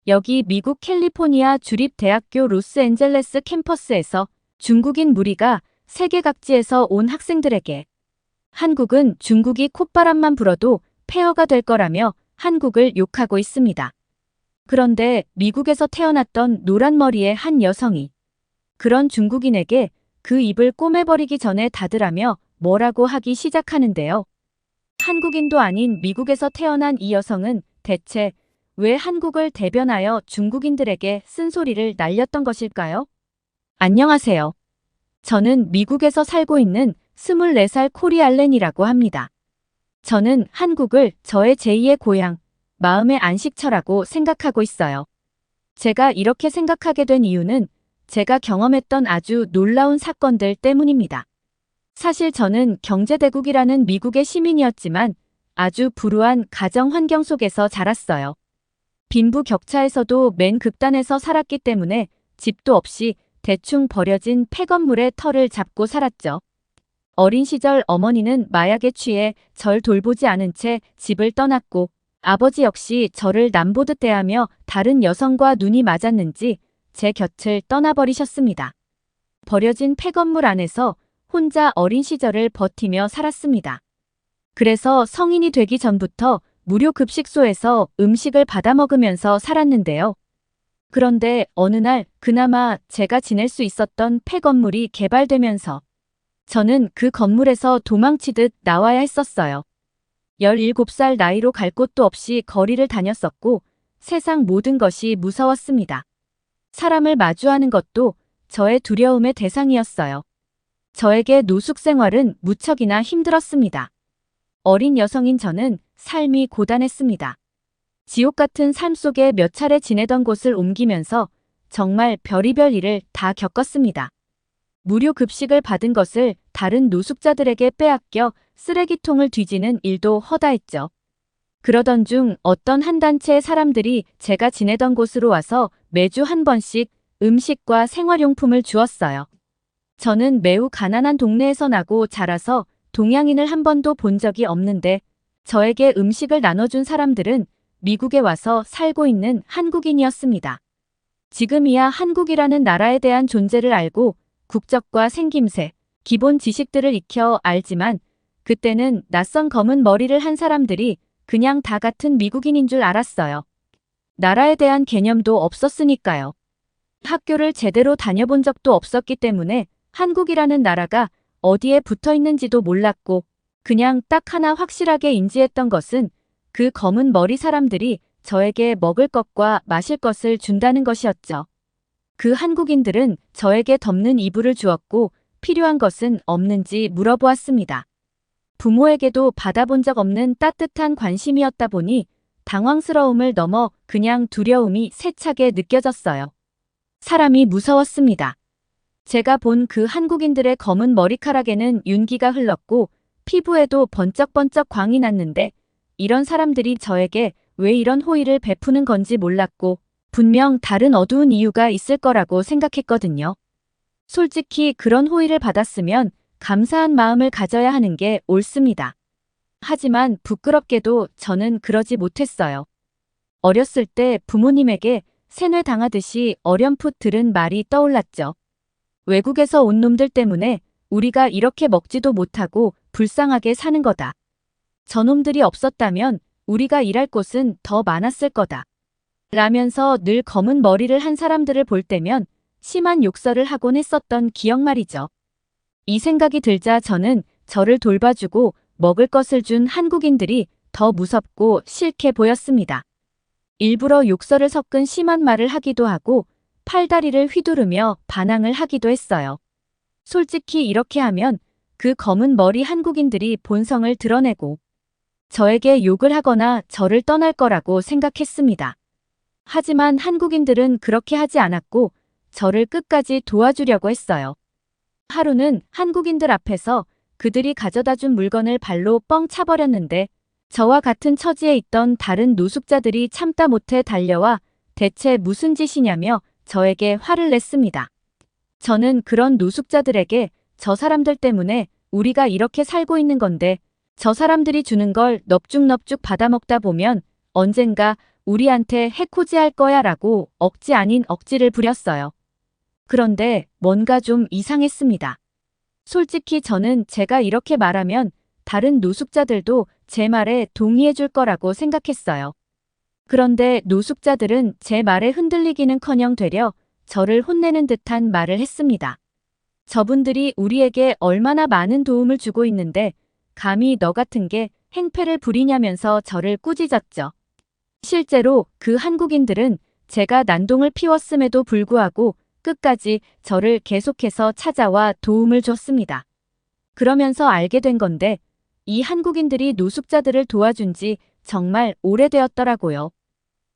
여기 미국 캘리포니아 주립대학교 로스앤젤레스 캠퍼스에서 중국인 무리가 세계 각지에서 온 학생들에게 한국은 중국이 콧바람만 불어도 폐허가 될 거라며 한국을 욕하고 있습니다. 그런데 미국에서 태어났던 노란 머리의 한 여성이 그런 중국인에게 그 입을 꼬매버리기 전에 닫으라며 뭐라고 하기 시작하는데요. 한국인도 아닌 미국에서 태어난 이 여성은 대체 왜 한국을 대변하여 중국인들에게 쓴소리를 날렸던 것일까요? 안녕하세요. 저는 미국에서 살고 있는 24살 코리 알렌이라고 합니다. 저는 한국을 저의 제2의 고향, 마음의 안식처라고 생각하고 있어요. 제가 이렇게 생각하게 된 이유는 제가 경험했던 아주 놀라운 사건들 때문입니다. 사실 저는 경제대국이라는 미국의 시민이었지만 아주 불우한 가정 환경 속에서 자랐어요. 빈부격차에서도 맨 극단에서 살았기 때문에 집도 없이 대충 버려진 폐건물의 털을 잡고 살았죠. 어린 시절 어머니는 마약에 취해 절 돌보지 않은 채 집을 떠났고 아버지 역시 저를 남보듯 대하며 다른 여성과 눈이 맞았는지 제 곁을 떠나버리셨습니다. 버려진 폐건물 안에서 혼자 어린 시절을 버티며 살았습니다. 그래서 성인이 되기 전부터 무료 급식소에서 음식을 받아 먹으면서 살았는데요. 그런데 어느 날 그나마 제가 지낼 수 있었던 폐건물이 개발되면서 저는 그 건물에서 도망치듯 나와야 했었어요. 17살 나이로 갈 곳도 없이 거리를 다녔었고 세상 모든 것이 무서웠습니다. 사람을 마주하는 것도 저의 두려움의 대상이었어요. 저에게 노숙 생활은 무척이나 힘들었습니다. 어린 여성인 저는 삶이 고단했습니다. 지옥 같은 삶 속에 몇 차례 지내던 곳을 옮기면서 정말 별의별 일을 다 겪었습니다. 무료 급식을 받은 것을 다른 노숙자들에게 빼앗겨 쓰레기통을 뒤지는 일도 허다했죠. 그러던 중 어떤 한 단체의 사람들이 제가 지내던 곳으로 와서 매주 한 번씩 음식과 생활용품을 주었어요. 저는 매우 가난한 동네에서 나고 자라서 동양인을 한 번도 본 적이 없는데 저에게 음식을 나눠준 사람들은 미국에 와서 살고 있는 한국인이었습니다. 지금이야 한국이라는 나라에 대한 존재를 알고 국적과 생김새, 기본 지식들을 익혀 알지만 그때는 낯선 검은 머리를 한 사람들이 그냥 다 같은 미국인인 줄 알았어요. 나라에 대한 개념도 없었으니까요. 학교를 제대로 다녀본 적도 없었기 때문에 한국이라는 나라가 어디에 붙어 있는지도 몰랐고 그냥 딱 하나 확실하게 인지했던 것은 그 검은 머리 사람들이 저에게 먹을 것과 마실 것을 준다는 것이었죠. 그 한국인들은 저에게 덮는 이불을 주었고 필요한 것은 없는지 물어보았습니다. 부모에게도 받아본 적 없는 따뜻한 관심이었다 보니 당황스러움을 넘어 그냥 두려움이 세차게 느껴졌어요. 사람이 무서웠습니다. 제가 본 그 한국인들의 검은 머리카락에는 윤기가 흘렀고 피부에도 번쩍번쩍 광이 났는데 이런 사람들이 저에게 왜 이런 호의를 베푸는 건지 몰랐고 분명 다른 어두운 이유가 있을 거라고 생각했거든요. 솔직히 그런 호의를 받았으면 감사한 마음을 가져야 하는 게 옳습니다. 하지만 부끄럽게도 저는 그러지 못했어요. 어렸을 때 부모님에게 세뇌당하듯이 어렴풋 들은 말이 떠올랐죠. 외국에서 온 놈들 때문에 우리가 이렇게 먹지도 못하고 불쌍하게 사는 거다. 저놈들이 없었다면 우리가 일할 곳은 더 많았을 거다. 라면서 늘 검은 머리를 한 사람들을 볼 때면 심한 욕설을 하곤 했었던 기억 말이죠. 이 생각이 들자 저는 저를 돌봐주고 먹을 것을 준 한국인들이 더 무섭고 싫게 보였습니다. 일부러 욕설을 섞은 심한 말을 하기도 하고 팔다리를 휘두르며 반항을 하기도 했어요. 솔직히 이렇게 하면 그 검은 머리 한국인들이 본성을 드러내고 저에게 욕을 하거나 저를 떠날 거라고 생각했습니다. 하지만 한국인들은 그렇게 하지 않았고 저를 끝까지 도와주려고 했어요. 하루는 한국인들 앞에서 그들이 가져다 준 물건을 발로 뻥 차버렸는데 저와 같은 처지에 있던 다른 노숙자들이 참다 못해 달려와 대체 무슨 짓이냐며 저에게 화를 냈습니다. 저는 그런 노숙자들에게 저 사람들 때문에 우리가 이렇게 살고 있는 건데 저 사람들이 주는 걸 넙죽넙죽 받아먹다 보면 언젠가 우리한테 해코지할 거야 라고 억지 아닌 억지를 부렸어요. 그런데 뭔가 좀 이상했습니다. 솔직히 저는 제가 이렇게 말하면 다른 노숙자들도 제 말에 동의해 줄 거라고 생각했어요. 그런데 노숙자들은 제 말에 흔들리기는커녕 되려 저를 혼내는 듯한 말을 했습니다. 저분들이 우리에게 얼마나 많은 도움을 주고 있는데 감히 너 같은 게 행패를 부리냐면서 저를 꾸짖었죠. 실제로 그 한국인들은 제가 난동을 피웠음에도 불구하고 끝까지 저를 계속해서 찾아와 도움을 줬습니다. 그러면서 알게 된 건데 이 한국인들이 노숙자들을 도와준 지 정말 오래되었더라고요.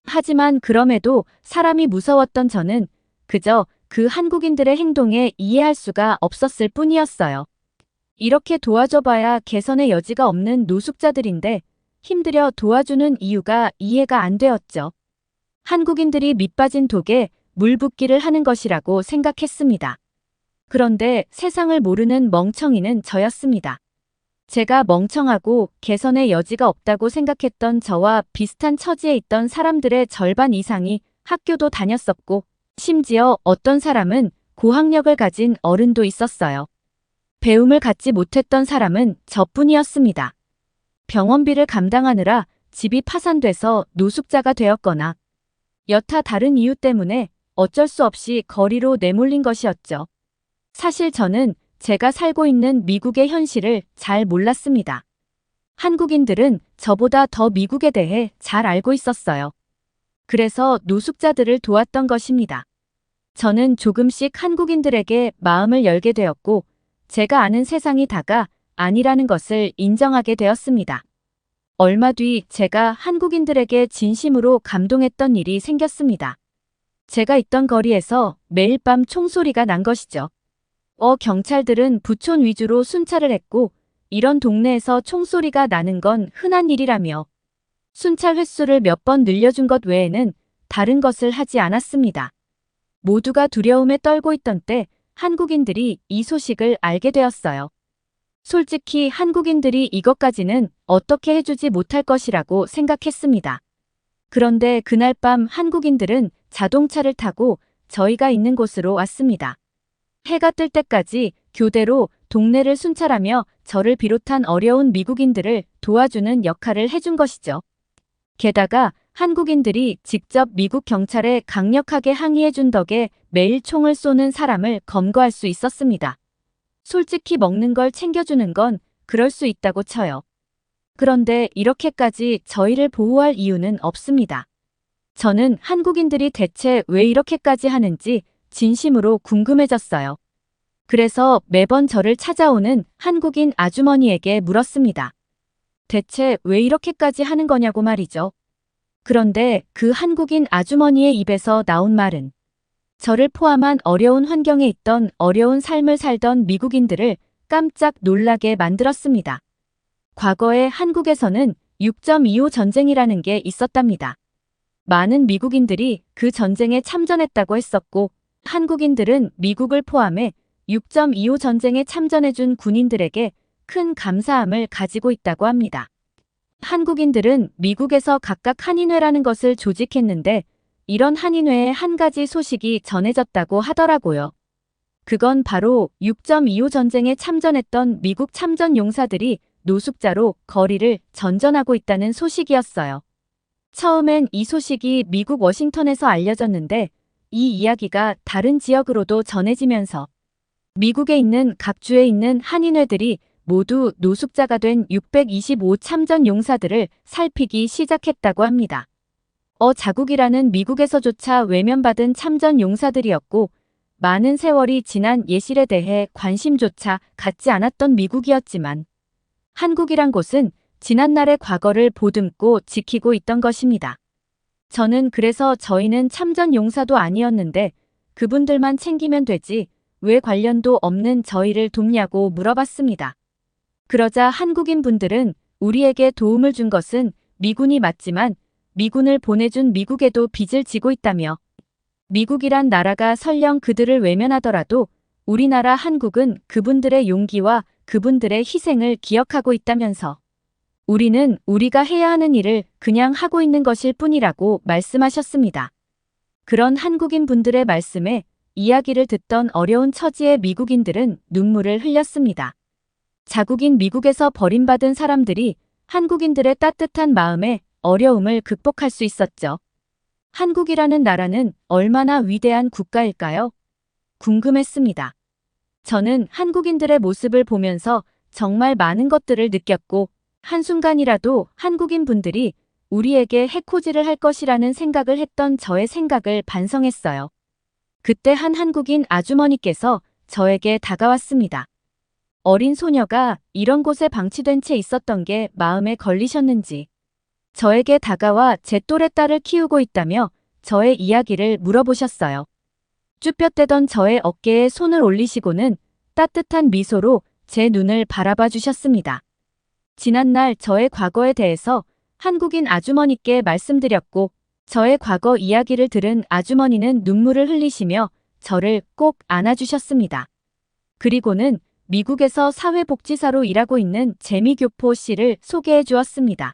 하지만 그럼에도 사람이 무서웠던 저는 그저 그 한국인들의 행동에 이해할 수가 없었을 뿐이었어요. 이렇게 도와줘봐야 개선의 여지가 없는 노숙자들인데 힘들여 도와주는 이유가 이해가 안 되었죠. 한국인들이 밑빠진 독에 물 붓기를 하는 것이라고 생각했습니다. 그런데 세상을 모르는 멍청이는 저였습니다. 제가 멍청하고 개선의 여지가 없다고 생각했던 저와 비슷한 처지에 있던 사람들의 절반 이상이 학교도 다녔었고 심지어 어떤 사람은 고학력을 가진 어른도 있었어요. 배움을 갖지 못했던 사람은 저뿐이었습니다. 병원비를 감당하느라 집이 파산돼서 노숙자가 되었거나 여타 다른 이유 때문에 어쩔 수 없이 거리로 내몰린 것이었죠. 사실 저는 제가 살고 있는 미국의 현실을 잘 몰랐습니다. 한국인들은 저보다 더 미국에 대해 잘 알고 있었어요. 그래서 노숙자들을 도왔던 것입니다. 저는 조금씩 한국인들에게 마음을 열게 되었고 제가 아는 세상이 다가 아니라는 것을 인정하게 되었습니다. 얼마 뒤 제가 한국인들에게 진심으로 감동했던 일이 생겼습니다. 제가 있던 거리에서 매일 밤 총소리가 난 것이죠. 경찰들은 부촌 위주로 순찰을 했고 이런 동네에서 총소리가 나는 건 흔한 일이라며 순찰 횟수를 몇 번 늘려준 것 외에는 다른 것을 하지 않았습니다. 모두가 두려움에 떨고 있던 때 한국인들이 이 소식을 알게 되었어요. 솔직히 한국인들이 이것까지는 어떻게 해주지 못할 것이라고 생각했습니다. 그런데 그날 밤 한국인들은 자동차를 타고 저희가 있는 곳으로 왔습니다. 해가 뜰 때까지 교대로 동네를 순찰하며 저를 비롯한 어려운 미국인들을 도와주는 역할을 해준 것이죠. 게다가 한국인들이 직접 미국 경찰에 강력하게 항의해준 덕에 매일 총을 쏘는 사람을 검거할 수 있었습니다. 솔직히 먹는 걸 챙겨주는 건 그럴 수 있다고 쳐요. 그런데 이렇게까지 저희를 보호할 이유는 없습니다. 저는 한국인들이 대체 왜 이렇게까지 하는지 진심으로 궁금해졌어요. 그래서 매번 저를 찾아오는 한국인 아주머니에게 물었습니다. 대체 왜 이렇게까지 하는 거냐고 말이죠. 그런데 그 한국인 아주머니의 입에서 나온 말은 저를 포함한 어려운 환경에 있던 어려운 삶을 살던 미국인들을 깜짝 놀라게 만들었습니다. 과거에 한국에서는 6.25 전쟁이라는 게 있었답니다. 많은 미국인들이 그 전쟁에 참전했다고 했었고 한국인들은 미국을 포함해 6.25 전쟁에 참전해준 군인들에게 큰 감사함을 가지고 있다고 합니다. 한국인들은 미국에서 각각 한인회라는 것을 조직했는데 이런 한인회에 한 가지 소식이 전해졌다고 하더라고요. 그건 바로 6.25 전쟁에 참전했던 미국 참전 용사들이 노숙자로 거리를 전전하고 있다는 소식이었어요. 처음엔 이 소식이 미국 워싱턴에서 알려졌는데 이 이야기가 다른 지역으로도 전해지면서 미국에 있는 각 주에 있는 한인회들이 모두 노숙자가 된 625 참전 용사들을 살피기 시작했다고 합니다. 자국이라는 미국에서조차 외면받은 참전 용사들이었고 많은 세월이 지난 예실에 대해 관심조차 갖지 않았던 미국이었지만 한국이란 곳은 지난날의 과거를 보듬고 지키고 있던 것입니다. 저는 그래서 저희는 참전 용사도 아니었는데 그분들만 챙기면 되지 왜 관련도 없는 저희를 돕냐고 물어봤습니다. 그러자 한국인 분들은 우리에게 도움을 준 것은 미군이 맞지만 미군을 보내준 미국에도 빚을 지고 있다며 미국이란 나라가 설령 그들을 외면하더라도 우리나라 한국은 그분들의 용기와 그분들의 희생을 기억하고 있다면서 우리는 우리가 해야 하는 일을 그냥 하고 있는 것일 뿐이라고 말씀하셨습니다. 그런 한국인 분들의 말씀에 이야기를 듣던 어려운 처지의 미국인들은 눈물을 흘렸습니다. 자국인 미국에서 버림받은 사람들이 한국인들의 따뜻한 마음에 어려움을 극복할 수 있었죠. 한국이라는 나라는 얼마나 위대한 국가일까요? 궁금했습니다. 저는 한국인들의 모습을 보면서 정말 많은 것들을 느꼈고 한순간이라도 한국인 분들이 우리에게 해코지를 할 것이라는 생각을 했던 저의 생각을 반성했어요. 그때 한 한국인 아주머니께서 저에게 다가왔습니다. 어린 소녀가 이런 곳에 방치된 채 있었던 게 마음에 걸리셨는지 저에게 다가와 제 또래 딸을 키우고 있다며 저의 이야기를 물어보셨어요. 쭈뼛대던 저의 어깨에 손을 올리시고는 따뜻한 미소로 제 눈을 바라봐 주셨습니다. 지난날 저의 과거에 대해서 한국인 아주머니께 말씀드렸고 저의 과거 이야기를 들은 아주머니는 눈물을 흘리시며 저를 꼭 안아주셨습니다. 그리고는 미국에서 사회복지사로 일하고 있는 재미교포 씨를 소개해 주었습니다.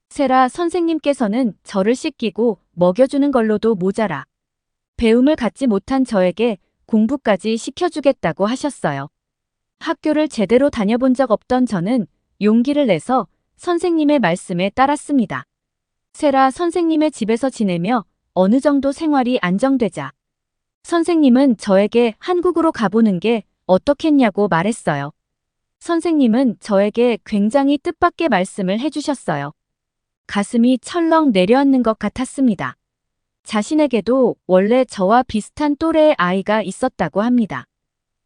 세라 선생님께서는 저를 씻기고 먹여주는 걸로도 모자라 배움을 갖지 못한 저에게 공부까지 시켜주겠다고 하셨어요. 학교를 제대로 다녀본 적 없던 저는 용기를 내서 선생님의 말씀에 따랐습니다. 세라 선생님의 집에서 지내며 어느 정도 생활이 안정되자 선생님은 저에게 한국으로 가보는 게 어떻겠냐고 말했어요. 선생님은 저에게 굉장히 뜻밖의 말씀을 해주셨어요. 가슴이 철렁 내려앉는 것 같았습니다. 자신에게도 원래 저와 비슷한 또래의 아이가 있었다고 합니다.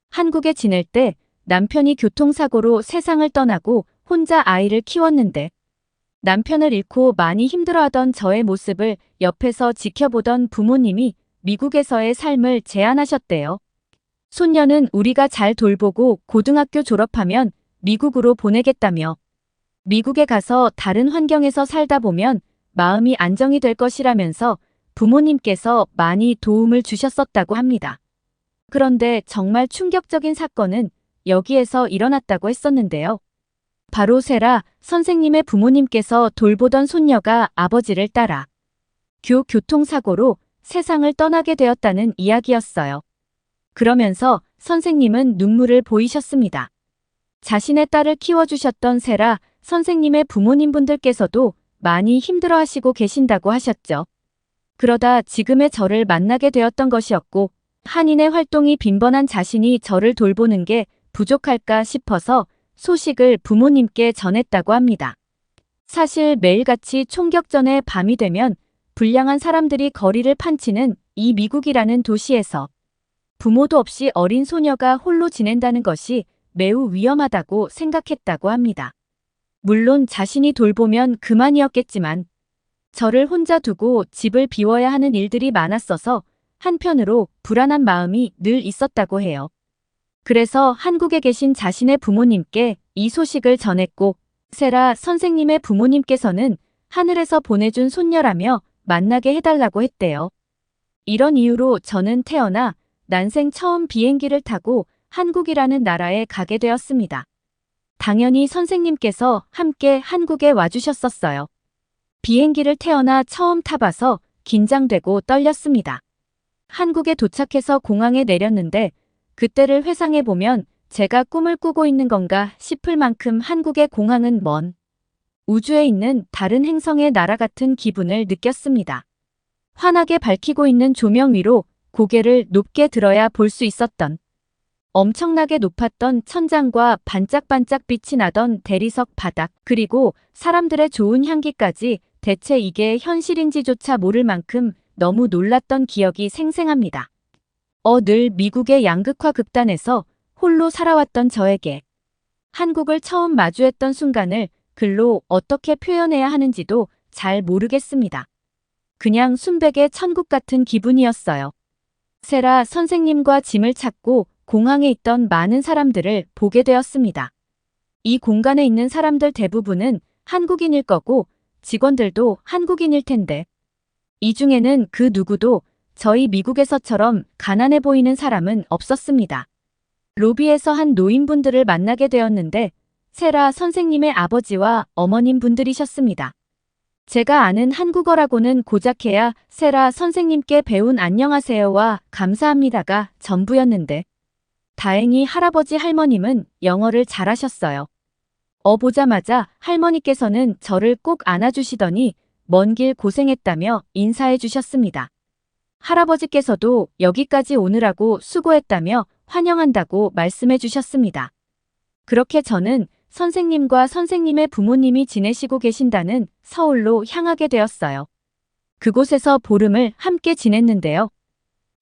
한국에 지낼 때 남편이 교통사고로 세상을 떠나고 혼자 아이를 키웠는데 남편을 잃고 많이 힘들어하던 저의 모습을 옆에서 지켜보던 부모님이 미국에서의 삶을 제안하셨대요. 손녀는 우리가 잘 돌보고 고등학교 졸업하면 미국으로 보내겠다며 미국에 가서 다른 환경에서 살다 보면 마음이 안정이 될 것이라면서 부모님께서 많이 도움을 주셨었다고 합니다. 그런데 정말 충격적인 사건은 여기에서 일어났다고 했었는데요. 바로 세라 선생님의 부모님께서 돌보던 손녀가 아버지를 따라 교통사고로 세상을 떠나게 되었다는 이야기였어요. 그러면서 선생님은 눈물을 보이셨습니다. 자신의 딸을 키워주셨던 세라 선생님의 부모님분들께서도 많이 힘들어하시고 계신다고 하셨죠. 그러다 지금의 저를 만나게 되었던 것이었고 한인의 활동이 빈번한 자신이 저를 돌보는 게 부족할까 싶어서 소식을 부모님께 전했다고 합니다. 사실 매일같이 총격전의 밤이 되면 불량한 사람들이 거리를 판치는 이 미국이라는 도시에서 부모도 없이 어린 소녀가 홀로 지낸다는 것이 매우 위험하다고 생각했다고 합니다. 물론 자신이 돌보면 그만이었겠지만 저를 혼자 두고 집을 비워야 하는 일들이 많았어서 한편으로 불안한 마음이 늘 있었다고 해요. 그래서 한국에 계신 자신의 부모님께 이 소식을 전했고 세라 선생님의 부모님께서는 하늘에서 보내준 손녀라며 만나게 해달라고 했대요. 이런 이유로 저는 태어나 난생 처음 비행기를 타고 한국이라는 나라에 가게 되었습니다. 당연히 선생님께서 함께 한국에 와주셨었어요. 비행기를 태어나 처음 타봐서 긴장되고 떨렸습니다. 한국에 도착해서 공항에 내렸는데 그때를 회상해보면 제가 꿈을 꾸고 있는 건가 싶을 만큼 한국의 공항은 먼 우주에 있는 다른 행성의 나라 같은 기분을 느꼈습니다. 환하게 밝히고 있는 조명 위로 고개를 높게 들어야 볼 수 있었던 엄청나게 높았던 천장과 반짝반짝 빛이 나던 대리석 바닥 그리고 사람들의 좋은 향기까지 대체 이게 현실인지조차 모를 만큼 너무 놀랐던 기억이 생생합니다. 늘 미국의 양극화 극단에서 홀로 살아왔던 저에게 한국을 처음 마주했던 순간을 글로 어떻게 표현해야 하는지도 잘 모르겠습니다. 그냥 순백의 천국 같은 기분이었어요. 세라 선생님과 짐을 찾고 공항에 있던 많은 사람들을 보게 되었습니다. 이 공간에 있는 사람들 대부분은 한국인일 거고 직원들도 한국인일 텐데 이 중에는 그 누구도 저희 미국에서처럼 가난해 보이는 사람은 없었습니다. 로비에서 한 노인분들을 만나게 되었는데 세라 선생님의 아버지와 어머님 분들이셨습니다. 제가 아는 한국어라고는 고작해야 세라 선생님께 배운 안녕하세요와 감사합니다가 전부였는데 다행히 할아버지 할머님은 영어를 잘하셨어요. 보자마자 할머니께서는 저를 꼭 안아주시더니 먼 길 고생했다며 인사해 주셨습니다. 할아버지께서도 여기까지 오느라고 수고했다며 환영한다고 말씀해 주셨습니다. 그렇게 저는 선생님과 선생님의 부모님이 지내시고 계신다는 서울로 향하게 되었어요. 그곳에서 보름을 함께 지냈는데요.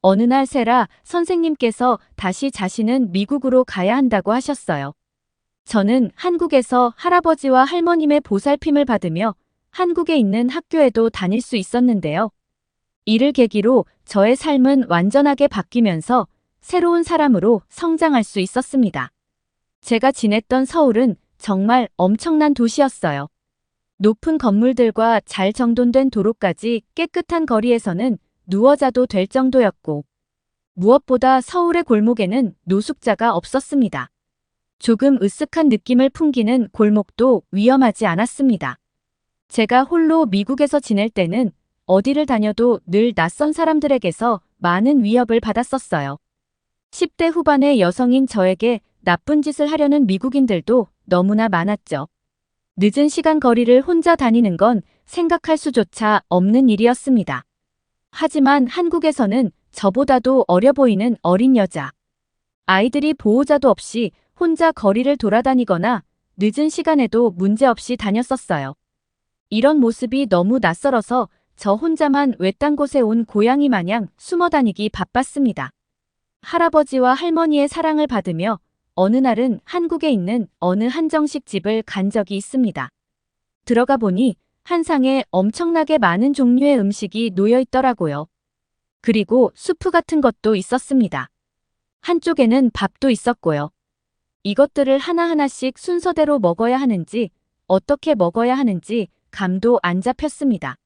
어느 날 세라 선생님께서 다시 자신은 미국으로 가야 한다고 하셨어요. 저는 한국에서 할아버지와 할머님의 보살핌을 받으며 한국에 있는 학교에도 다닐 수 있었는데요. 이를 계기로 저의 삶은 완전하게 바뀌면서 새로운 사람으로 성장할 수 있었습니다. 제가 지냈던 서울은 정말 엄청난 도시였어요. 높은 건물들과 잘 정돈된 도로까지 깨끗한 거리에서는 누워 자도 될 정도였고 무엇보다 서울의 골목에는 노숙자가 없었습니다. 조금 으쓱한 느낌을 풍기는 골목도 위험하지 않았습니다. 제가 홀로 미국에서 지낼 때는 어디를 다녀도 늘 낯선 사람들에게서 많은 위협을 받았었어요. 10대 후반의 여성인 저에게 나쁜 짓을 하려는 미국인들도 너무나 많았죠. 늦은 시간 거리를 혼자 다니는 건 생각할 수조차 없는 일이었습니다. 하지만 한국에서는 저보다도 어려 보이는 어린 여자, 아이들이 보호자도 없이 혼자 거리를 돌아다니거나 늦은 시간에도 문제없이 다녔었어요. 이런 모습이 너무 낯설어서 저 혼자만 외딴 곳에 온 고양이 마냥 숨어 다니기 바빴습니다. 할아버지와 할머니의 사랑을 받으며 어느 날은 한국에 있는 어느 한정식 집을 간 적이 있습니다. 들어가 보니 한 상에 엄청나게 많은 종류의 음식이 놓여 있더라고요. 그리고 수프 같은 것도 있었습니다. 한쪽에는 밥도 있었고요. 이것들을 하나하나씩 순서대로 먹어야 하는지 어떻게 먹어야 하는지 감도 안 잡혔습니다.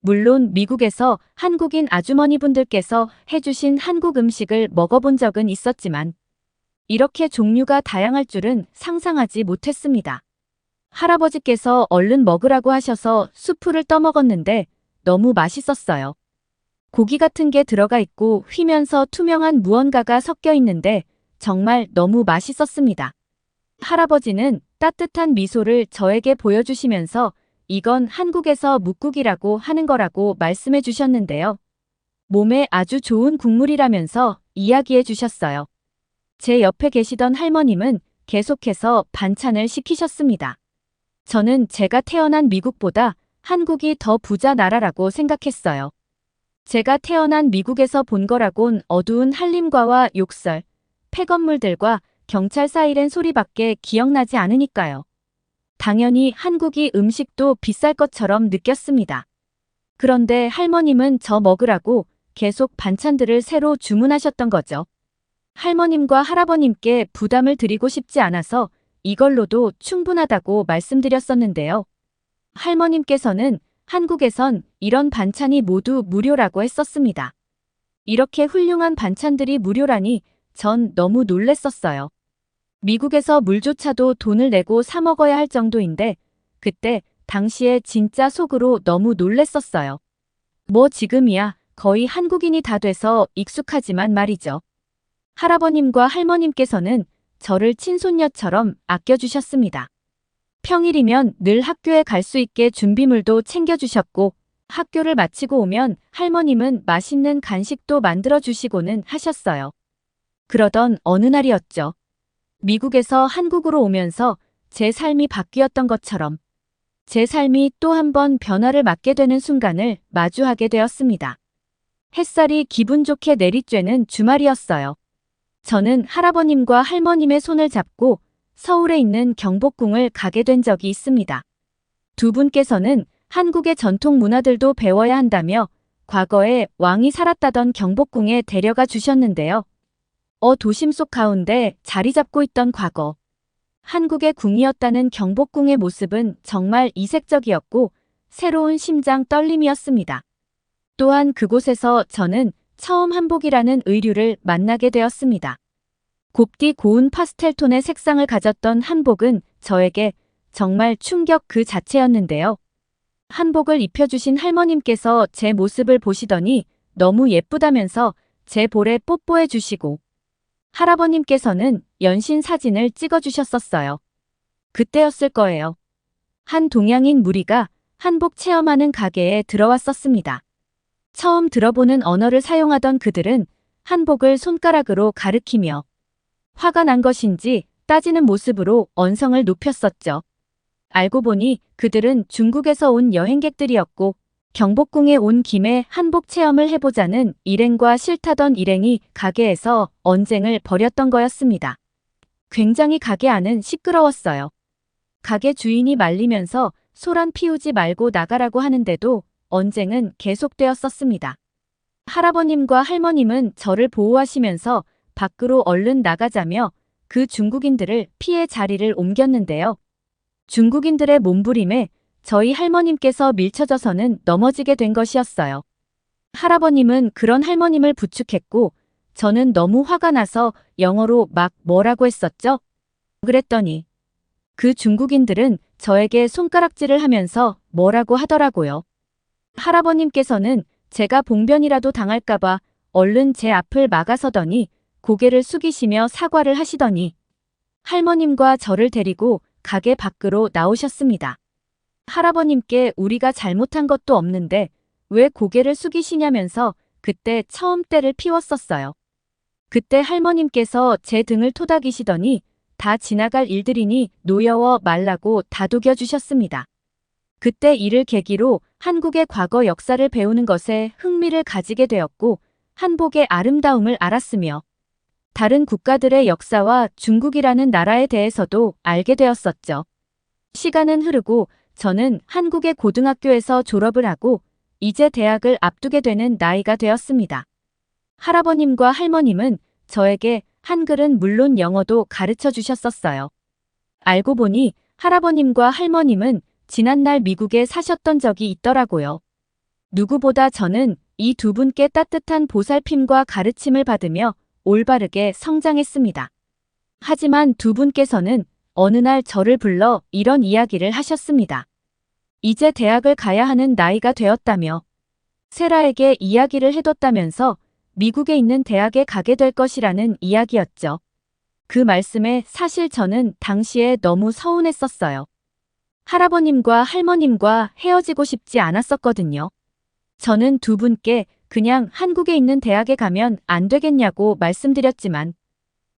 물론 미국에서 한국인 아주머니분들께서 해주신 한국 음식을 먹어본 적은 있었지만 이렇게 종류가 다양할 줄은 상상하지 못했습니다. 할아버지께서 얼른 먹으라고 하셔서 수프를 떠먹었는데 너무 맛있었어요. 고기 같은 게 들어가 있고 휘면서 투명한 무언가가 섞여 있는데 정말 너무 맛있었습니다. 할아버지는 따뜻한 미소를 저에게 보여주시면서 이건 한국에서 묵국이라고 하는 거라고 말씀해 주셨는데요. 몸에 아주 좋은 국물이라면서 이야기해 주셨어요. 제 옆에 계시던 할머님은 계속해서 반찬을 시키셨습니다. 저는 제가 태어난 미국보다 한국이 더 부자 나라라고 생각했어요. 제가 태어난 미국에서 본 거라곤 어두운 한림과와 욕설, 폐건물들과 경찰 사이렌 소리밖에 기억나지 않으니까요. 당연히 한국이 음식도 비쌀 것처럼 느꼈습니다. 그런데 할머님은 저 먹으라고 계속 반찬들을 새로 주문하셨던 거죠. 할머님과 할아버님께 부담을 드리고 싶지 않아서 이걸로도 충분하다고 말씀드렸었는데요. 할머님께서는 한국에선 이런 반찬이 모두 무료라고 했었습니다. 이렇게 훌륭한 반찬들이 무료라니 전 너무 놀랬었어요. 미국에서 물조차도 돈을 내고 사 먹어야 할 정도인데 그때 당시에 진짜 속으로 너무 놀랬었어요. 뭐 지금이야 거의 한국인이 다 돼서 익숙하지만 말이죠. 할아버님과 할머님께서는 저를 친손녀처럼 아껴주셨습니다. 평일이면 늘 학교에 갈 수 있게 준비물도 챙겨주셨고 학교를 마치고 오면 할머님은 맛있는 간식도 만들어주시고는 하셨어요. 그러던 어느 날이었죠. 미국에서 한국으로 오면서 제 삶이 바뀌었던 것처럼 제 삶이 또 한 번 변화를 맞게 되는 순간을 마주하게 되었습니다. 햇살이 기분 좋게 내리쬐는 주말이었어요. 저는 할아버님과 할머님의 손을 잡고 서울에 있는 경복궁을 가게 된 적이 있습니다. 두 분께서는 한국의 전통 문화들도 배워야 한다며 과거에 왕이 살았다던 경복궁에 데려가 주셨는데요. 도심 속 가운데 자리 잡고 있던 과거. 한국의 궁이었다는 경복궁의 모습은 정말 이색적이었고 새로운 심장 떨림이었습니다. 또한 그곳에서 저는 처음 한복이라는 의류를 만나게 되었습니다. 곱디 고운 파스텔 톤의 색상을 가졌던 한복은 저에게 정말 충격 그 자체였는데요. 한복을 입혀주신 할머님께서 제 모습을 보시더니 너무 예쁘다면서 제 볼에 뽀뽀해 주시고 할아버님께서는 연신 사진을 찍어주셨었어요. 그때였을 거예요. 한 동양인 무리가 한복 체험하는 가게에 들어왔었습니다. 처음 들어보는 언어를 사용하던 그들은 한복을 손가락으로 가리키며 화가 난 것인지 따지는 모습으로 언성을 높였었죠. 알고 보니 그들은 중국에서 온 여행객들이었고 경복궁에 온 김에 한복 체험을 해보자는 일행과 싫다던 일행이 가게에서 언쟁을 벌였던 거였습니다. 굉장히 가게 안은 시끄러웠어요. 가게 주인이 말리면서 소란 피우지 말고 나가라고 하는데도 언쟁은 계속되었었습니다. 할아버님과 할머님은 저를 보호하시면서 밖으로 얼른 나가자며 그 중국인들을 피해 자리를 옮겼는데요. 중국인들의 몸부림에 저희 할머님께서 밀쳐져서는 넘어지게 된 것이었어요. 할아버님은 그런 할머님을 부축했고 저는 너무 화가 나서 영어로 막 뭐라고 했었죠? 그랬더니 그 중국인들은 저에게 손가락질을 하면서 뭐라고 하더라고요. 할아버님께서는 제가 봉변이라도 당할까봐 얼른 제 앞을 막아서더니 고개를 숙이시며 사과를 하시더니 할머님과 저를 데리고 가게 밖으로 나오셨습니다. 할아버님께 우리가 잘못한 것도 없는데 왜 고개를 숙이시냐면서 그때 처음 때를 피웠었어요. 그때 할머님께서 제 등을 토닥이시더니 다 지나갈 일들이니 노여워 말라고 다독여 주셨습니다. 그때 이를 계기로 한국의 과거 역사를 배우는 것에 흥미를 가지게 되었고 한복의 아름다움을 알았으며 다른 국가들의 역사와 중국이라는 나라에 대해서도 알게 되었었죠. 시간은 흐르고 저는 한국의 고등학교에서 졸업을 하고 이제 대학을 앞두게 되는 나이가 되었습니다. 할아버님과 할머님은 저에게 한글은 물론 영어도 가르쳐 주셨었어요. 알고 보니 할아버님과 할머님은 지난날 미국에 사셨던 적이 있더라고요. 누구보다 저는 이 두 분께 따뜻한 보살핌과 가르침을 받으며 올바르게 성장했습니다. 하지만 두 분께서는 어느 날 저를 불러 이런 이야기를 하셨습니다. 이제 대학을 가야 하는 나이가 되었다며 세라에게 이야기를 해뒀다면서 미국에 있는 대학에 가게 될 것이라는 이야기였죠. 그 말씀에 사실 저는 당시에 너무 서운했었어요. 할아버님과 할머님과 헤어지고 싶지 않았었거든요. 저는 두 분께 그냥 한국에 있는 대학에 가면 안 되겠냐고 말씀드렸지만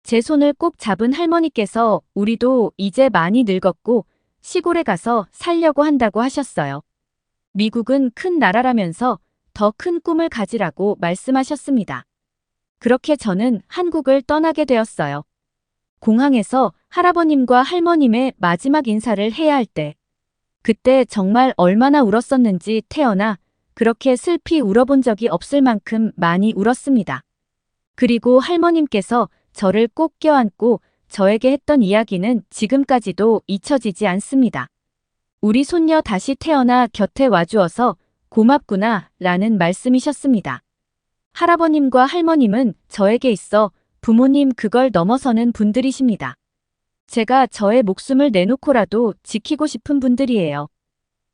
제 손을 꼭 잡은 할머니께서 우리도 이제 많이 늙었고 시골에 가서 살려고 한다고 하셨어요. 미국은 큰 나라라면서 더 큰 꿈을 가지라고 말씀하셨습니다. 그렇게 저는 한국을 떠나게 되었어요. 공항에서 할아버님과 할머님의 마지막 인사를 해야 할 때, 그때 정말 얼마나 울었었는지 태어나 그렇게 슬피 울어본 적이 없을 만큼 많이 울었습니다. 그리고 할머님께서 저를 꼭 껴안고 저에게 했던 이야기는 지금까지도 잊혀지지 않습니다. 우리 손녀 다시 태어나 곁에 와주어서 고맙구나 라는 말씀이셨습니다. 할아버님과 할머님은 저에게 있어 부모님 그걸 넘어서는 분들이십니다. 제가 저의 목숨을 내놓고라도 지키고 싶은 분들이에요.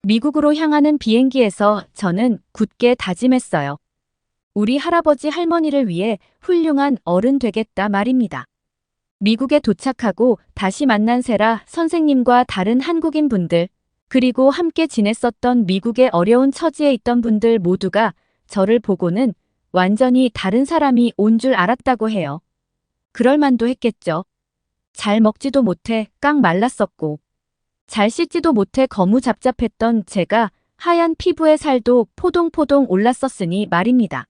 미국으로 향하는 비행기에서 저는 굳게 다짐했어요. 우리 할아버지 할머니를 위해 훌륭한 어른 되겠다 말입니다. 미국에 도착하고 다시 만난 세라 선생님과 다른 한국인 분들, 그리고 함께 지냈었던 미국의 어려운 처지에 있던 분들 모두가 저를 보고는 완전히 다른 사람이 온 줄 알았다고 해요. 그럴 만도 했겠죠. 잘 먹지도 못해 깡 말랐었고, 잘 씻지도 못해 거무잡잡했던 제가 하얀 피부에 살도 포동포동 올랐었으니 말입니다.